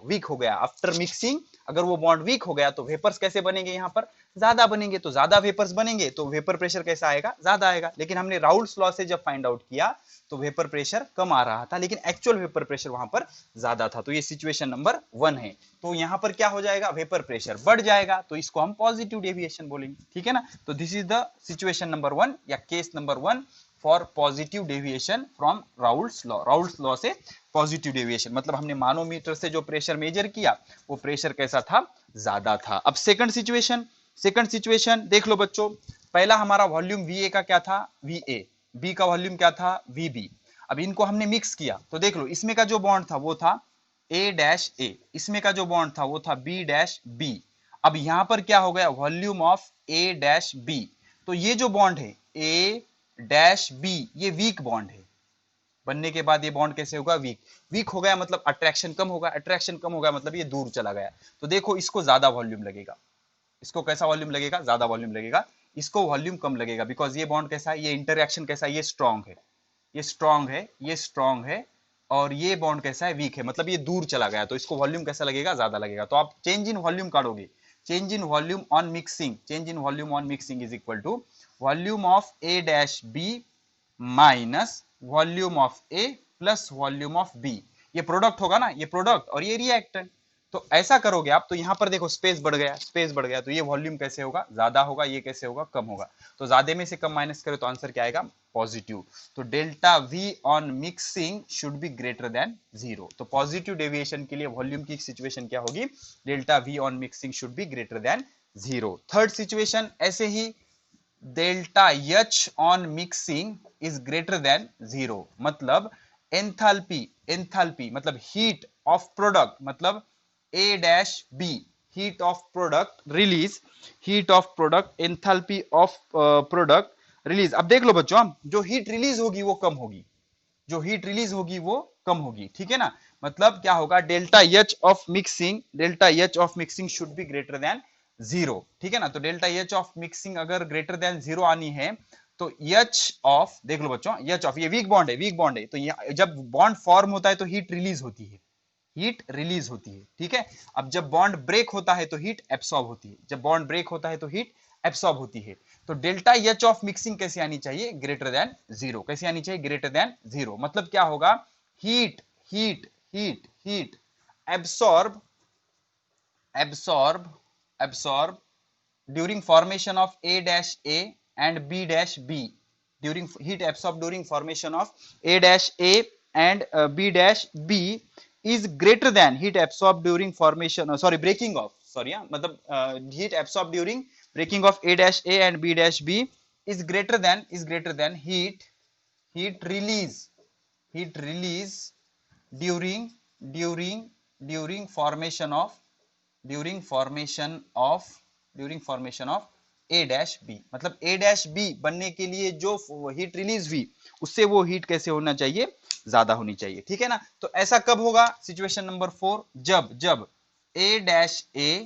आफ्टर मिक्सिंग। अगर वो बॉन्ड वीक हो गया तो वेपर्स कैसे बनेंगे, यहाँ पर ज्यादा बनेंगे, तो ज्यादा वेपर्स बनेंगे तो वेपर प्रेशर कैसा आएगा, ज्यादा आएगा। लेकिन हमने राउल्स लॉ से जब फाइंड आउट किया तो वेपर प्रेशर कम आ रहा था, लेकिन एक्चुअल वेपर प्रेशर वहां पर ज्यादा था। तो ये सिचुएशन नंबर 1 है। तो यहाँ पर क्या हो जाएगा, वेपर प्रेशर बढ़ जाएगा, तो इसको हम पॉजिटिव डेविएशन बोलेंगे, ठीक है ना। तो this is the situation number 1 या case number 1 for positive deviation from Raoult's law से पॉजिटिव डेविएशन, मतलब हमने मानोमीटर से जो प्रेशर मेजर किया वो प्रेशर कैसा था, ज्यादा था। अब सेकंड सेकंड सिचुएशन देख लो बच्चों, पहला हमारा वॉल्यूम VA का क्या था, VA, B का वॉल्यूम क्या था, VB। अब इनको हमने मिक्स किया तो देख लो, इसमें का जो बॉन्ड था वो था A-A, इसमें का जो बॉन्ड था वो था B-B। अब यहां पर क्या हो गया, वॉल्यूम ऑफ A-B। तो ये जो बॉन्ड है A-B, ये वीक बॉन्ड है। बनने के बाद ये बॉन्ड कैसे होगा, वीक। वीक हो गया मतलब अट्रैक्शन कम होगा, अट्रैक्शन कम हो गया मतलब ये दूर चला गया। तो देखो इसको ज्यादा वॉल्यूम लगेगा, इसको कैसा वॉल्यूम लगेगा, ज्यादा वॉल्यूम लगेगा। इसको वॉल्यूम कम लगेगा, बिकॉज ये बॉन्ड कैसा है, ये इंटरएक्शन कैसा है, ये स्ट्रांग है, ये स्ट्रांग है, ये स्ट्रांग है। और ये बॉन्ड कैसा है, वीक है, मतलब ये दूर चला गया, तो इसको वॉल्यूम कैसा लगेगा, ज्यादा लगेगा। तो आप चेंज इन वॉल्यूम काढोगे, change in volume on mixing, change in volume on mixing is equal to volume of A-B minus volume of A plus volume of B। ये प्रोडक्ट होगा ना, ये प्रोडक्ट और ये रिएक्टेंट। तो ऐसा करोगे आप, तो यहां पर देखो स्पेस बढ़ गया, स्पेस बढ़ गया, तो ये वॉल्यूम कैसे होगा, ज्यादा होगा, ये कैसे होगा, कम होगा। तो ज्यादा में से कम माइनस करो तो आंसर क्या आएगा, पॉजिटिव। तो delta V on mixing should be greater than 0। तो पॉजिटिव डेविएशन के लिए वॉल्यूम की सिचुएशन क्या होगी, delta V on mixing should be greater than 0। Third situation ऐसे ही, delta H on mixing is greater than 0, मतलब एंथैल्पी, एंथैल्पी मतलब हीट ऑफ प्रोडक्ट, मतलब A-B, heat of product release, heat of product, enthalpy of product release। अब देख लो बच्चों, जो heat release होगी वो कम होगी, जो हीट रिलीज होगी वो कम होगी, ठीक है ना। मतलब क्या होगा, delta H of mixing, delta H of mixing should be greater than 0, ठीक है ना। तो डेल्टा H ऑफ मिक्सिंग अगर ग्रेटर देन 0 आनी है तो H ऑफ, देख लो बच्चों, H ऑफ, ये वीक बॉन्ड है, वीक बॉन्ड है, तो जब बॉन्ड फॉर्म होता है तो हीट रिलीज होती है, हीट रिलीज होती है, ठीक है। अब जब बॉन्ड ब्रेक होता है तो हीट एब्सॉर्ब होती है, जब बॉन्ड ब्रेक होता है तो हीट एब्सॉर्ब होती है। तो डेल्टा H ऑफ मिक्सिंग कैसे आनी चाहिए, ग्रेटर देन 0, कैसे आनी चाहिए, ग्रेटर देन 0। मतलब क्या होगा, heat heat heat heat absorb, absorb, absorb during formation of A-A and B-B, during heat absorbed during formation of A-A and B-B is greater than heat absorbed during formation, breaking of, मतलब heat absorbed during breaking of A-A and B-B is greater than heat release, heat release during during formation of, during formation of, during formation of A-B। मतलब A-B बनने के लिए जो heat release हुई उससे वो heat कैसे होना चाहिए, ज्यादा होनी चाहिए, ठीक है ना। तो ऐसा कब होगा, सिचुएशन नंबर 4, जब जब A-A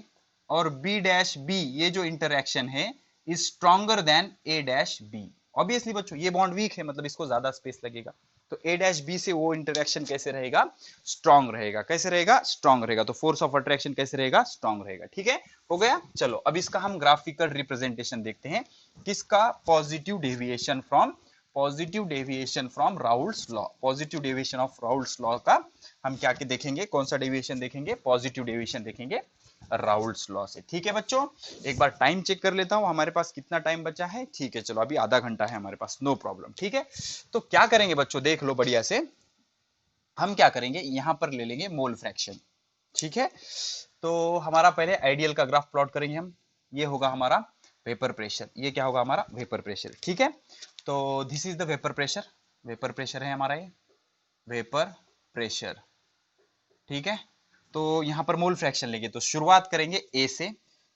और B-B ये जो इंटरएक्शन है is stronger than A-B। Obviously बच्चों ये बॉन्ड वीक है, मतलब इसको ज्यादा स्पेस लगेगा, तो A-B से वो इंटरेक्शन कैसे रहेगा, स्ट्रॉन्ग रहेगा, कैसे रहेगा, स्ट्रॉन्ग रहेगा। तो फोर्स ऑफ अट्रैक्शन कैसे रहेगा, स्ट्रॉन्ग रहेगा, ठीक है, हो गया। चलो अब इसका हम ग्राफिकल रिप्रेजेंटेशन देखते हैं, किसका, positive deviation from, positive deviation from Raoult's law, positive deviation of Raoult's law का हम क्या देखेंगे, कौन सा डेविएशन देखेंगे, पॉजिटिव डेविएशन देखेंगे राउल्स लॉ से, ठीक है बच्चों। एक बार टाइम चेक कर लेता हूं, हमारे पास कितना टाइम बचा है, ठीक है, चलो अभी आधा घंटा है हमारे पास, नो प्रॉब्लम, ठीक है। तो क्या करेंगे बच्चों, देख लो बढ़िया से, हम क्या करेंगे, यहां पर ले लेंगे मोल फ्रैक्शन, ठीक है। तो हमारा पहले आइडियल का ग्राफ प्लॉट करेंगे हम, ये होगा हमारा वेपर प्रेशर, ये क्या होगा हमारा वेपर प्रेशर, ठीक है। तो this is the vapour pressure, vapour pressure है हमारा ये वेपर प्रेशर, ठीक है। तो यहां पर मोल फ्रैक्शन लेंगे, तो शुरुआत करेंगे ए से,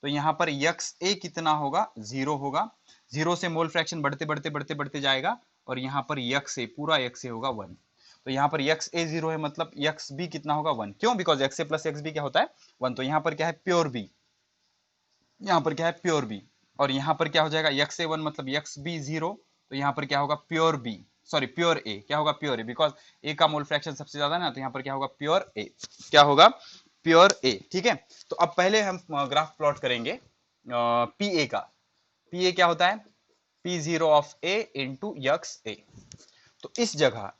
तो यहां पर यक्स ए कितना होगा, 0 होगा, 0 से मोल फ्रैक्शन बढ़ते बढ़ते बढ़ते बढ़ते जाएगा, और यहां पर यक्स ए, पूरा यक्स ए होगा 1। तो यहाँ पर यक्स ए 0 है, मतलब यक्स बी कितना होगा 1, क्यों, because x A plus x B क्या होता है 1। तो यहाँ पर क्या है, प्योर बी, यहाँ पर क्या है, प्योर बी, और यहाँ पर क्या हो जाएगा, यक्स ए 1 मतलब यक्स बी 0, तो यहाँ पर क्या होगा, प्योर बी, प्योर ए, क्या होगा, प्योर ए, बिकॉज ए का मोल फ्रैक्शन सबसे ज्यादा ना, तो यहाँ पर क्या होगा, प्योर ए, क्या होगा, प्योर ए, ठीक है। तो अब पहले हम ग्राफ प्लॉट करेंगे पी ए का, पी ए क्या होता है, P0 of A into x A. तो इस जगह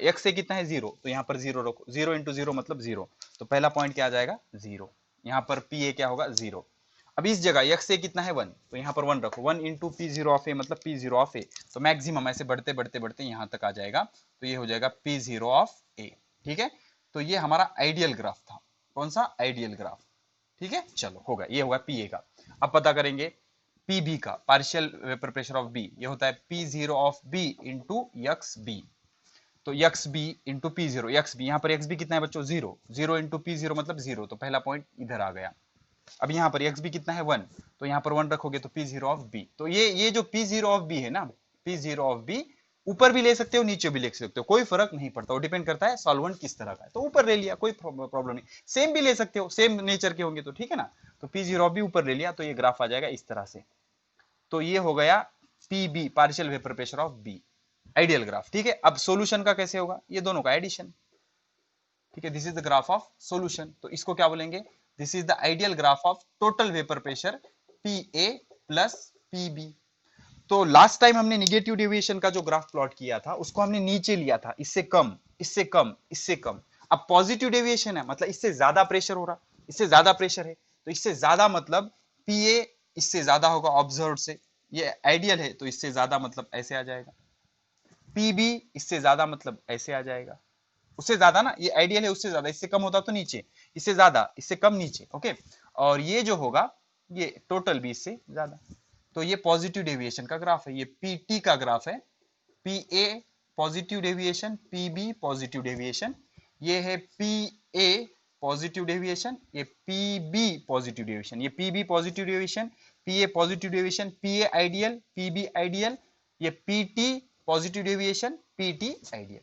एक्स ए कितना है 0, तो यहाँ पर 0 रखो, 0 इंटू 0 मतलब 0, तो पहला पॉइंट क्या आ जाएगा 0, यहाँ पर पी ए क्या होगा 0। अब इस जगह एक्स ए कितना है 1, तो यहाँ पर 1 रखो, 1 इंटू P0 ऑफ ए मतलब P0 ऑफ ए, तो मैक्सिमम ऐसे बढ़ते बढ़ते बढ़ते यहाँ तक आ जाएगा, तो ये हो जाएगा P0 ऑफ ए, ठीक है। तो ये हमारा आइडियल ग्राफ था, कौन सा, आइडियल ग्राफ, ठीक है। चलो हो गया, ये होगा पी ए का। अब पता करेंगे Pb का, partial vapour pressure of B, ये होता है P0 of B into x B. तो x B into P zero, x B, यहाँ पर यक्स बी कितना है बच्चों, zero, zero into P zero मतलब जीरो, तो पहला पॉइंट इधर आ गया। अब यहाँ पर एक्स बी कितना है, वन, तो यहाँ पर वन रखोगे तो पी जीरो ऑफ बी। तो ये जो पी जीरो ऑफ बी है ना, पी जीरो ऑफ बी ऊपर भी ले सकते हो नीचे भी ले सकते हो, कोई फर्क नहीं पड़ता, वो डिपेंड करता है सॉल्वेंट किस तरह का है। तो ऊपर ले लिया, कोई प्रॉब्लम नहीं, सेम भी ले सकते हो, सेम नेचर के होंगे तो ठीक है ना। तो पी जीरो ऑफ बी ऊपर ले लिया, तो ये ग्राफ आ जाएगा इस तरह से। तो ये हो गया P B, partial vapour pressure of B, ideal graph. ठीक है, अब सॉल्यूशन का कैसे होगा, ये दोनों का एडिशन। ठीक है, this is the graph of solution, तो इसको क्या बोलेंगे, this is the ideal graph of total vapour pressure P A plus P B. तो लास्ट टाइम हमने निगेटिव डेविएशन का जो ग्राफ प्लॉट किया था उसको हमने नीचे लिया था, इससे कम, इससे कम, इससे कम। अब पॉजिटिव डेविएशन है, मतलब इससे ज्यादा प्रेशर हो रहा, इससे ज्यादा प्रेशर है, तो इससे ज्यादा मतलब पी ए इससे ज्यादा होगा ऑब्जर्व से, ये आइडियल है तो इससे ज्यादा मतलब ऐसे आ जाएगा, पी बी इससे ज्यादा मतलब ऐसे आ जाएगा, उससे ज्यादा ना, ये आइडियल है उससे ज्यादा, इससे कम होता तो नीचे, इससे ज्यादा, इससे कम नीचे, ओके। और ये जो होगा ये टोटल भी इससे ज्यादा। तो ये पॉजिटिव डेविएशन का ग्राफ है, ये पीटी का ग्राफ है, P A positive deviation, P B positive deviation, ये है पी ए पॉजिटिव डेविएशन, ये पी बी पॉजिटिव डेविएशन, ये P B positive deviation, P A positive deviation, P A ideal, P B ideal, ये P T positive deviation, P T ideal.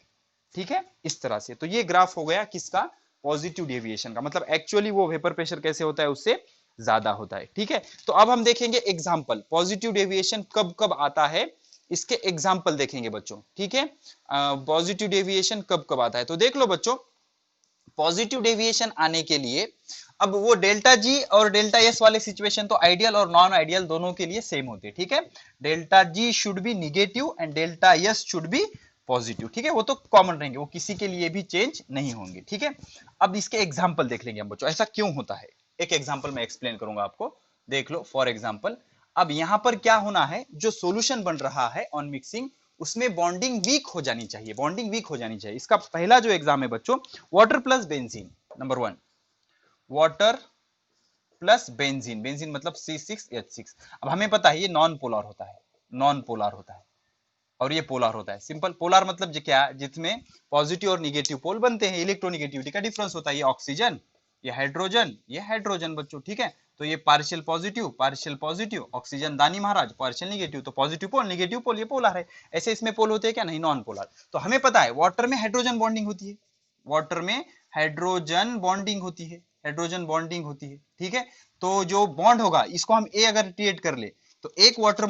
ठीक है, इस तरह से। तो ये ग्राफ हो गया किसका, पॉजिटिव डेविएशन का, मतलब एक्चुअली वो वेपर प्रेशर कैसे होता है उससे ज्यादा होता है। ठीक है, तो अब हम देखेंगे एग्जांपल, पॉजिटिव डेविएशन कब कब आता है, इसके एग्जांपल देखेंगे बच्चों। ठीक है, पॉजिटिव डेविएशन कब कब आता है, तो देख लो बच्चों, पॉजिटिव डेविएशन आने के लिए, अब वो डेल्टा जी और डेल्टा एस वाले सिचुएशन तो आइडियल और नॉन आइडियल दोनों के लिए सेम होते हैं। ठीक है, delta G should be negative and delta S should be positive. ठीक है, वो तो कॉमन रहेंगे, वो किसी के लिए भी चेंज नहीं होंगे। ठीक है, अब इसके एग्जांपल देख लेंगे हम बच्चों, ऐसा क्यों होता है, एक एग्जांपल मैं एक्सप्लेन करूंगा आपको, देख लो। फॉर एग्जांपल, अब यहां पर क्या होना है, जो सॉल्यूशन बन रहा है ऑन मिक्सिंग, उसमें बॉन्डिंग वीक हो जानी चाहिए, बॉन्डिंग वीक हो जानी चाहिए। इसका पहला जो एग्जाम है बच्चों, water plus benzene, number one, water plus benzene, benzene मतलब C6H6। अब हमें पता है ये नॉन पोलर होता है, नॉन पोलर होता है, और ये पोलर होता है। सिंपल, पोलर मतलब क्या, जिसमें पॉजिटिव और निगेटिव पोल बनते हैं, इलेक्ट्रोनिगेटिविटी का डिफरेंस होता है, ये ऑक्सीजन, ये हाइड्रोजन, ये हाइड्रोजन बच्चों। ठीक है, तो ये पार्शियल पॉजिटिव, ऑक्सीजन दानी महाराज, पार्शियल निगेटिव, तो पॉजिटिव पोल, निगेटिव पोल, ये पोलर है। ऐसे इसमें पोल होते हैं क्या, नहीं, नॉन पोलर। तो हमें पता है वाटर में हाइड्रोजन बॉन्डिंग होती है, वाटर में हाइड्रोजन बॉन्डिंग होती है, हाइड्रोजन बॉन्डिंग होती है। ठीक है, तो जो बॉन्ड होगा इसको हम ए अगर क्रिएट कर ले, तो एक वाटर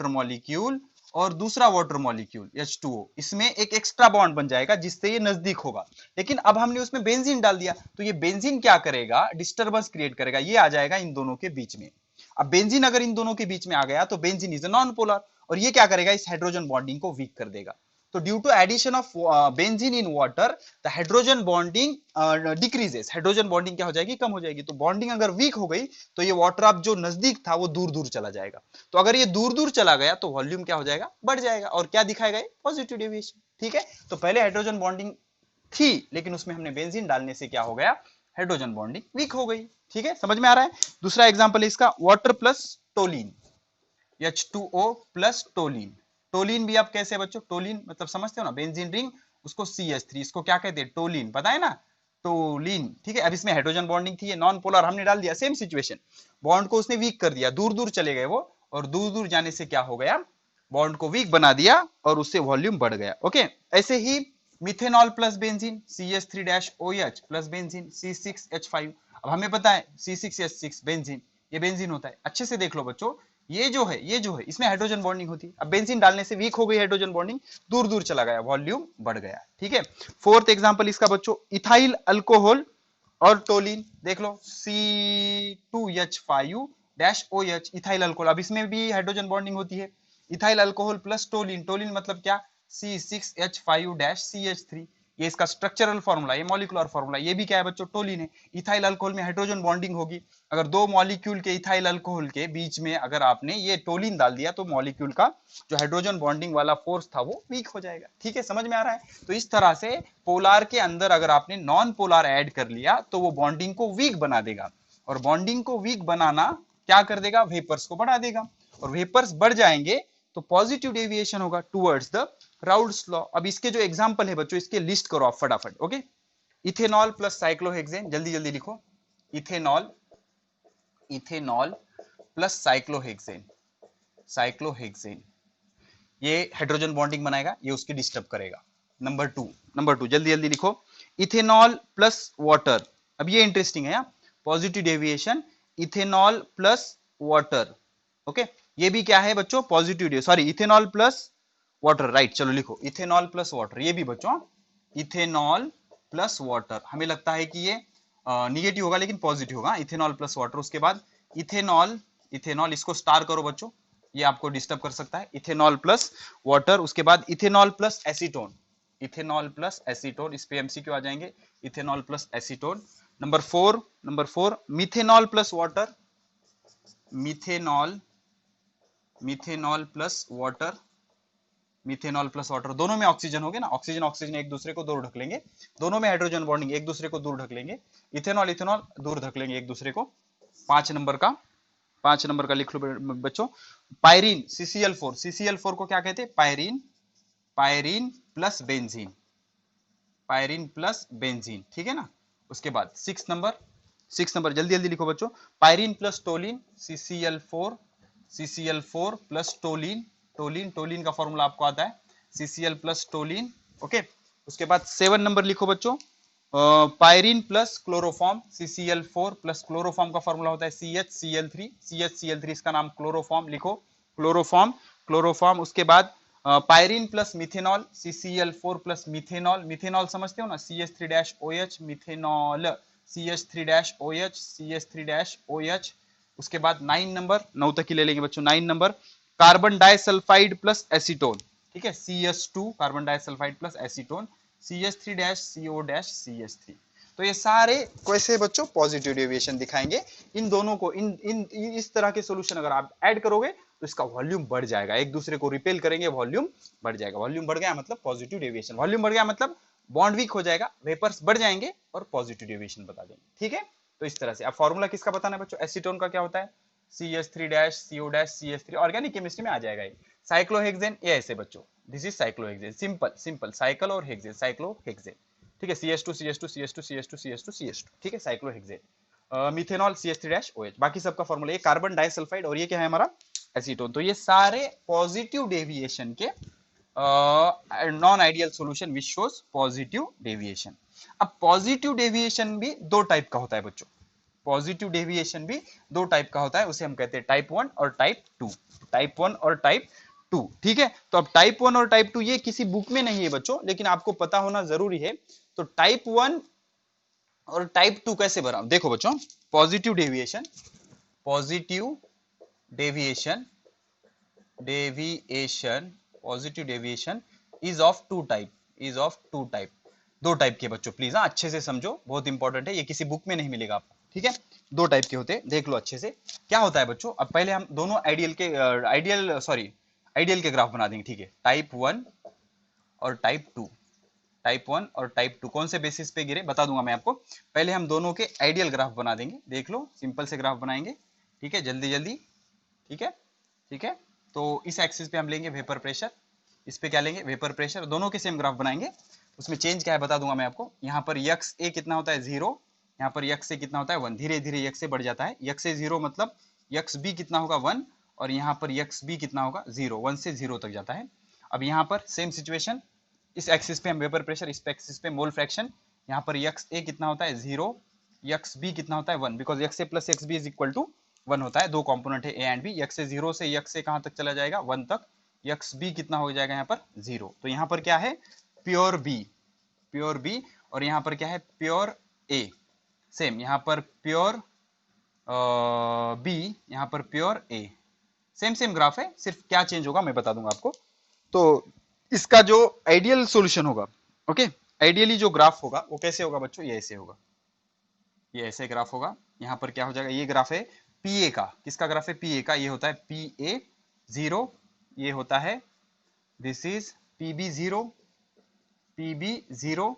मॉलिक्यूल और दूसरा वाटर मॉलिक्यूल H2O, इसमें एक एक्स्ट्रा बॉन्ड बन जाएगा जिससे ये नजदीक होगा। लेकिन अब हमने उसमें बेंजीन डाल दिया, तो ये बेंजीन क्या करेगा, डिस्टर्बेंस क्रिएट करेगा, ये आ जाएगा इन दोनों के बीच में। अब बेंजीन अगर इन दोनों के बीच में आ गया तो benzene is a non polar, और ये क्या करेगा, इस हाइड्रोजन बॉन्डिंग को वीक कर देगा। तो due to addition of benzene in water, the hydrogen bonding decreases, hydrogen bonding क्या हो जाएगी, कम हो जाएगी। तो बॉन्डिंग अगर वीक हो गई तो ये वाटर अब जो नजदीक था वो दूर दूर चला जाएगा। तो अगर ये दूर दूर चला गया तो वॉल्यूम क्या हो जाएगा, बढ़ जाएगा, और क्या दिखाएगा, पॉजिटिव डेविएशन। ठीक है, तो पहले हाइड्रोजन बॉन्डिंग थी, लेकिन उसमें हमने बेंजीन डालने से क्या हो गया, हाइड्रोजन बॉन्डिंग वीक हो गई। ठीक है, समझ में आ रहा है। दूसरा एग्जांपल है इसका, water plus toluene, H2O plus toluene. Toluene भी आप कैसे बच्चों, टोलिन मतलब समझते हो ना, बेंजीन रिंग, उसको CH3, इसको क्या कहते हैं, टोलिन, पता है ना, टोलिन। ठीक है, अब इसमें हाइड्रोजन बॉन्डिंग थी, नॉन पोलर, हमने डाल दिया, सेम सिचुएशन, बॉन्ड को उसने वीक कर दिया, दूर दूर चले गए वो, और दूर दूर जाने से क्या हो गया, बॉन्ड को वीक बना दिया और उससे वॉल्यूम बढ़ गया। ओके, ऐसे ही methanol plus benzene, CH3OH plus benzene, C6H5। अब हमें पता है C6H6 बेंजीन, ये बेंजीन होता है। अच्छे से देख लो बच्चों, ये जो है इसमें हाइड्रोजन बॉन्डिंग होती है। अब बेंजीन डालने से वीक हो गई हाइड्रोजन बॉन्डिंग, दूर दूर चला गया, वॉल्यूम बढ़ गया। ठीक है, फोर्थ एग्जांपल इसका बच्चों, इथाइल अल्कोहल और टोलिन, देख लो C2H5OH, इथाइल अल्कोहल, अब इसमें भी हाइड्रोजन बॉन्डिंग होती है। Ethyl alcohol plus toluene, toluene मतलब क्या, C6H5-CH3, ये इसका स्ट्रक्चरल फॉर्मूला, ये मॉलिक्यूलर फॉर्मूला, ये भी क्या है बच्चों, टोलिन है। इथाइल अल्कोहल में हाइड्रोजन बॉन्डिंग होगी, अगर दो मॉलिक्यूल के इथाइल अल्कोहल के बीच में अगर आपने ये टोलिन डाल दिया तो मॉलिक्यूल का जो हाइड्रोजन बॉन्डिंग वाला फोर्स था वो वीक हो जाएगा। ठीक है, समझ में आ रहा है। तो इस तरह से पोलार के अंदर अगर आपने नॉन पोलार ऐड कर लिया तो वो बॉन्डिंग को वीक बना देगा, और बॉन्डिंग को वीक बनाना क्या कर देगा, वेपर्स को बढ़ा देगा, और वेपर्स बढ़ जाएंगे तो पॉजिटिव डेविएशन होगा टुवर्ड्स द राउल्ट्स लॉ। अब इसके जो एग्जांपल है बच्चों, इसके लिस्ट करो आप फटाफट। ओके, इथेनॉल प्लस साइक्लोहेक्सेन, जल्दी जल्दी लिखो। Ethanol, ethanol plus cyclohexane, cyclohexane ये हाइड्रोजन बॉन्डिंग बनाएगा, ये उसकी डिस्टर्ब करेगा। नंबर टू जल्दी जल्दी लिखो। इथेनॉल प्लस वाटर, अब ये इंटरेस्टिंग है, positive deviation ethanol plus water. Okay, ये भी क्या है बच्चों, positive, sorry ethanol plus water, right. चलो लिखो इथेनॉल प्लस वाटर, ये भी बच्चों इथेनॉल प्लस वाटर। हमें लगता है कि ये निगेटिव होगा लेकिन पॉजिटिव होगा, इथेनॉल प्लस वाटर। उसके बाद इथेनॉल, इथेनॉल इसको स्टार करो बच्चों, ये आपको डिस्टर्ब कर सकता है, इथेनॉल प्लस वाटर। उसके बाद ethanol plus acetone, ethanol plus acetone, इस पे एमसीक्यू आ जाएंगे, ethanol plus acetone. Number four methanol plus water, methanol, methanol plus water, methanol plus water. दोनों में ऑक्सीजन हो गया ना, ऑक्सीजन ऑक्सीजन एक दूसरे को दूर ढक लेंगे, दोनों में हाइड्रोजन बॉन्डिंग एक दूसरे को दूर ढक लेंगे, इथेनॉल इथेनॉल दूर ढक लेंगे एक दूसरे को। 5 नंबर का लिख लो बच्चों। पायरीन CCl4, CCl4 को क्या कहते हैं, pyrene, pyrene plus benzene, pyrene plus benzene, ठीक है ना। उसके बाद 6 नंबर जल्दी जल्दी लिखो बच्चों। Pyrene plus toluene, CCl4, CCl4 plus toluene, toluene, toluene का फॉर्मूला आपको आता है, CCl प्लस टोलिन। ओके, उसके बाद 7 नंबर लिखो बच्चों। Pyrene plus chloroform, CCl4 plus chloroform का फॉर्मूला होता है CHCl3, CHCl3 इसका नाम क्लोरोफॉर्म लिखो, क्लोरोफॉर्म, क्लोरोफॉर्म। उसके बाद pyrene plus methanol, CCl4 plus methanol, methanol समझते हो ना, CH3-OH, मिथेनॉल, CH3-OH, CH3-OH। उसके बाद 9 तक ही ले लेंगे बच्चों। 9 कार्बन डाइसल्फाइड प्लस एसीटोन, ठीक है, CS2 carbon disulphide plus acetone, CH3-CO-CH3। तो ये सारे कैसे बच्चों, पॉजिटिव डेविएशन दिखाएंगे। इन दोनों को इन इन इस तरह के सॉल्यूशन अगर आप ऐड करोगे तो इसका वॉल्यूम बढ़ जाएगा, एक दूसरे को रिपेल करेंगे, वॉल्यूम बढ़ जाएगा। वॉल्यूम बढ़ गया मतलब पॉजिटिव डेविएशन, वॉल्यूम बढ़ गया मतलब बॉन्ड वीक हो जाएगा, वेपर्स बढ़ जाएंगे और पॉजिटिव डेविएशन बता देंगे, ठीक है। तो इस तरह से अब फॉर्मूला किसका बताना है बच्चों, एसीटोन का क्या होता है, CH3-CO-CH3, ऑर्गेनिक केमिस्ट्री में आ जाएगा ये। साइक्लोहेक्सेन ये ऐसे बच्चों, this is cyclohexane, simple simple, cycle और हेक्सेन, साइक्लोहेक्सेन, ठीक है। CH2 CH2 CH2 CH2 CH2 CH2, ठीक है, साइक्लोहेक्सेन। मिथेनॉल CH3-OH, बाकी सबका फॉर्मूला ये कार्बन डाइसल्फाइड, और ये क्या है हमारा एसीटोन। तो ये सारे पॉजिटिव डेविएशन के non ideal solution which shows positive deviation. अब पॉजिटिव डेविएशन भी दो टाइप का होता है बच्चों, पॉजिटिव डेविएशन भी दो टाइप का होता है, उसे हम कहते हैं टाइप 1 और टाइप 2, टाइप 1 और टाइप 2, ठीक है। तो अब टाइप 1 और टाइप 2 ये किसी बुक में नहीं है बच्चों, लेकिन आपको पता होना जरूरी है। तो टाइप 1 और टाइप 2 कैसे बनाओ, देखो बच्चों, positive deviation, positive deviation, deviation, positive deviation is of two type, is of two type, दो टाइप के बच्चों, प्लीज हाँ अच्छे से समझो, बहुत इंपॉर्टेंट है, ये किसी बुक में नहीं मिलेगा आपको, ठीक है। दो टाइप के होते हैं, देख लो अच्छे से क्या होता है बच्चों। अब पहले हम दोनों आइडियल के ग्राफ बना देंगे, ठीक है। टाइप 1 और टाइप 2, टाइप 1 और टाइप 2 कौन से बेसिस पे गिरे बता दूंगा मैं आपको। पहले हम दोनों के आइडियल ग्राफ बना देंगे, देख लो सिंपल से ग्राफ बनाएंगे, ठीक है, जल्दी जल्दी, ठीक है, ठीक है। तो इस एक्सिस पे हम लेंगे वेपर प्रेशर, इस पे क्या लेंगे, वेपर प्रेशर, दोनों के सेम ग्राफ बनाएंगे। उसमें चेंज क्या है बता दूंगा मैं आपको। यहाँ पर यक्स ए कितना होता है 0, यहाँ पर यक्स ए कितना होता है 1, धीरे धीरे यक्स ए बढ़ जाता है, यक्स ए 0 मतलब यक्स बी कितना होगा 1, और यहाँ पर यक्स बी कितना होगा 0, 1 से 0 तक जाता है। अब यहाँ पर सेम सिचुएशन, इस एक्सिस पे हम वेपर प्रेशर, इस एक्सिस पे मोल फ्रैक्शन, यहाँ पर यक्स ए कितना होता है 0, यक्स बी कितना होता है 1, because x A plus x B is equal to 1 होता है, दो कंपोनेंट है ए एंड बी, यक्स से 0 से यक्स से कहां तक चला जाएगा 1 तक, यक्स बी कितना हो जाएगा यहाँ पर 0। तो यहाँ पर क्या है प्योर बी, प्योर बी, और यहाँ पर क्या है प्योर ए, सेम यहाँ पर प्योर बी, यहाँ पर प्योर ए, सेम सेम ग्राफ है, सिर्फ क्या चेंज होगा मैं बता दूंगा आपको। तो इसका जो आइडियल सॉल्यूशन होगा, ओके, आइडियली जो ग्राफ होगा वो कैसे होगा बच्चों, ये ऐसे होगा, ये ऐसे ग्राफ होगा। यहाँ पर क्या हो जाएगा, ये ग्राफ है पीए का, किसका ग्राफ है पीए का, ये होता है पीए 0, ये होता है दिस इज पीबी 0, पीबी 0,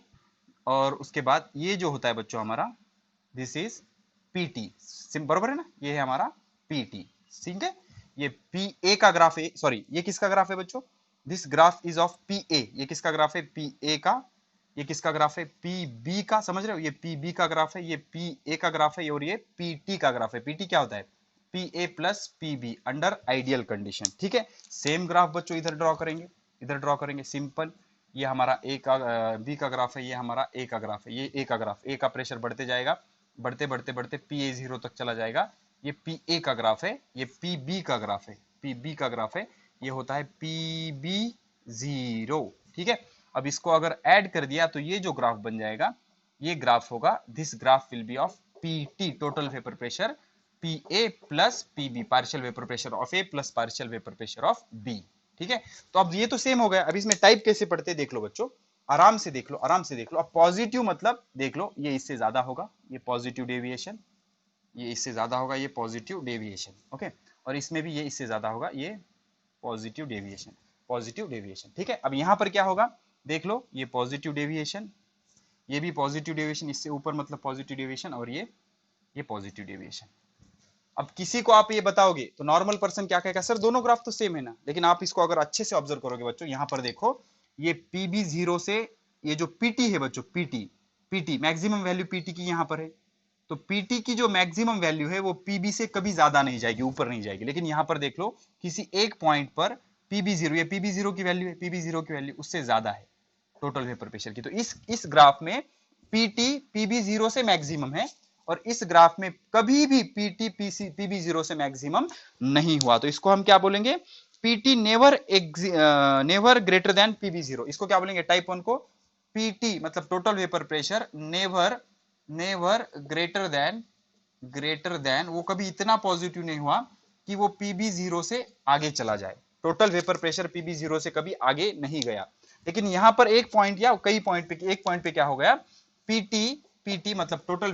और उसके बाद ये जो होता है बच्चों हमारा दिस इज पीटी, बराबर है ना, ये है हमारा पीटी, ठीक है। ये पी ए का ग्राफ है, सॉरी ये किसका ग्राफ है बच्चों, this graph is of P A, ये किसका ग्राफ है, पी ए का। ये किसका ग्राफ है, पी बी का, समझ रहे हो, ये पी बी का ग्राफ है, ये पी ए का ग्राफ है, और ये पी टी का ग्राफ है। पीटी क्या होता है, P A plus P be under ideal condition, ठीक है। सेम ग्राफ बच्चों इधर ड्रॉ करेंगे, इधर ड्रॉ करेंगे, सिंपल। ये हमारा ए का बी का ग्राफ है, ये हमारा ए का ग्राफ है, ये ए का ग्राफ, ए का प्रेशर बढ़ते जाएगा, बढ़ते बढ़ते बढ़ते पी ए जीरो तक चला जाएगा। ये पी ए का ग्राफ है, ये पी बी का ग्राफ है, पी बी का ग्राफ है, ये होता है पी बी जीरो, ठीक है। अब इसको अगर ऐड कर दिया तो ये जो ग्राफ बन जाएगा, ये ग्राफ होगा, this graph will be of P T total vapour pressure, P A plus P B partial vapour pressure of A plus partial vapour pressure of B, ठीक है। तो अब ये तो सेम हो गया। अब इसमें टाइप कैसे पढ़ते देख लो बच्चों, आराम से देख लो, आराम से देख लो। अब पॉजिटिव मतलब देख लो, ये इससे ज्यादा होगा, ये पॉजिटिव डेविएशन, ये इससे ज्यादा होगा, ये पॉजिटिव डेविएशन, ओके। और इसमें भी ये इससे ज्यादा होगा, ये पॉजिटिव डेविएशन, पॉजिटिव डेविएशन, ठीक है। अब यहां पर क्या होगा देख लो, ये पॉजिटिव डेविएशन, ये भी पॉजिटिव डेविएशन, इससे ऊपर मतलब पॉजिटिव डेविएशन, और ये पॉजिटिव डेविएशन। अब किसी को आप ये बताओगे तो नॉर्मल पर्सन क्या कहेगा, सर दोनों ग्राफ तो सेम है ना। लेकिन आप इसको अगर अच्छे से ऑब्जर्व करोगे बच्चों, यहां पर देखो, ये पीबी जीरो से ये जो पीटी है बच्चों, PT PT maximum value PT की यहां पर है, तो पीटी की जो मैक्सिमम वैल्यू है वो पीबी से कभी ज्यादा नहीं जाएगी, ऊपर नहीं जाएगी। लेकिन यहां पर देख लो, किसी एक पॉइंट पर पीबी जीरो, ये पीबी जीरो की वैल्यू है, पीबी जीरो की वैल्यू उससे ज्यादा है टोटल वेपर प्रेशर की। तो इस ग्राफ में पीटी पीबी जीरो से मैक्सिमम है, और इस ग्राफ में कभी भी पीटी पीबी जीरो से मैक्सिमम नहीं हुआ। तो इसको हम क्या बोलेंगे, PT never greater than PB zero. इसको क्या बोलेंगे, टाइप 1 को, पीटी मतलब total vapour pressure never greater than, वो कभी इतना पॉजिटिव नहीं हुआ कि वो पीबी जीरो से आगे चला जाए। Total vapour pressure PB zero से कभी आगे नहीं गया। लेकिन यहां पर एक पॉइंट या कई पॉइंट पे, एक पॉइंट पे क्या हो गया, पीटी मतलब total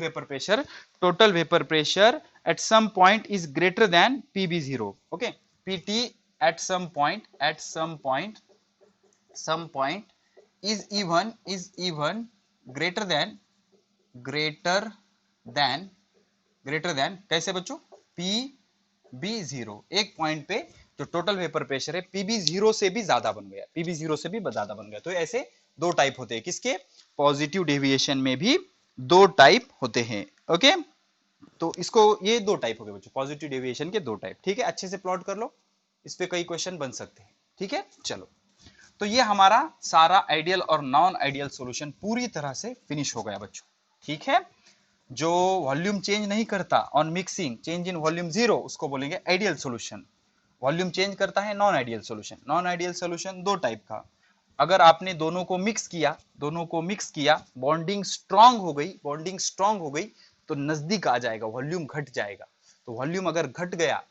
vapour pressure at some point is greater than PB zero, okay. PT at some point is even greater than कैसे बच्चों, पी बी जीरो। एक पॉइंट पे जो टोटल वेपर प्रेशर है पीबी जीरो से भी ज्यादा बन गया, पीबी जीरो से भी ज्यादा बन गया। तो ऐसे दो टाइप होते हैं, किसके, पॉजिटिव डेविएशन में भी दो टाइप होते हैं, ओके। तो इसको, ये दो टाइप हो गए बच्चों, पॉजिटिव डेविएशन के दो टाइप, ठीक है। अच्छे से प्लॉट कर लो, इस पे कई क्वेश्चन बन सकते हैं, ठीक है। चलो, तो ये हमारा सारा आइडियल और नॉन आइडियल सॉल्यूशन पूरी तरह से फिनिश हो गया बच्चों, ठीक है। जो वॉल्यूम चेंज नहीं करता on mixing, change in volume zero, उसको बोलेंगे आइडियल सॉल्यूशन। वॉल्यूम चेंज करता है non ideal solution. Non ideal solution दो टाइप का, अगर आपने दोनों को मिक्स किया, बॉन्डिंग स्ट्रांग हो गई तो नजदीक आ जाएगा, वॉल्यूम घट जाएगा। तो वॉल्यूम अगर घट गया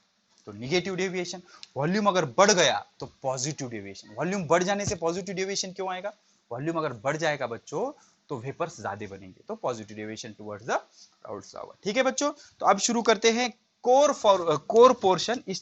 तो निगेटिव डेविएशन, वॉल्यूम अगर बढ़ गया तो पॉजिटिव डेविएशन। वॉल्यूम बढ़ जाने से पॉजिटिव डेविएशन क्यों आएगा, वॉल्यूम अगर बढ़ जाएगा बच्चों तो वेपर्स ज्यादा बनेंगे, तो positive deviation towards the outside, ठीक है बच्चों। तो अब शुरू करते हैं कोर पोर्शन। इस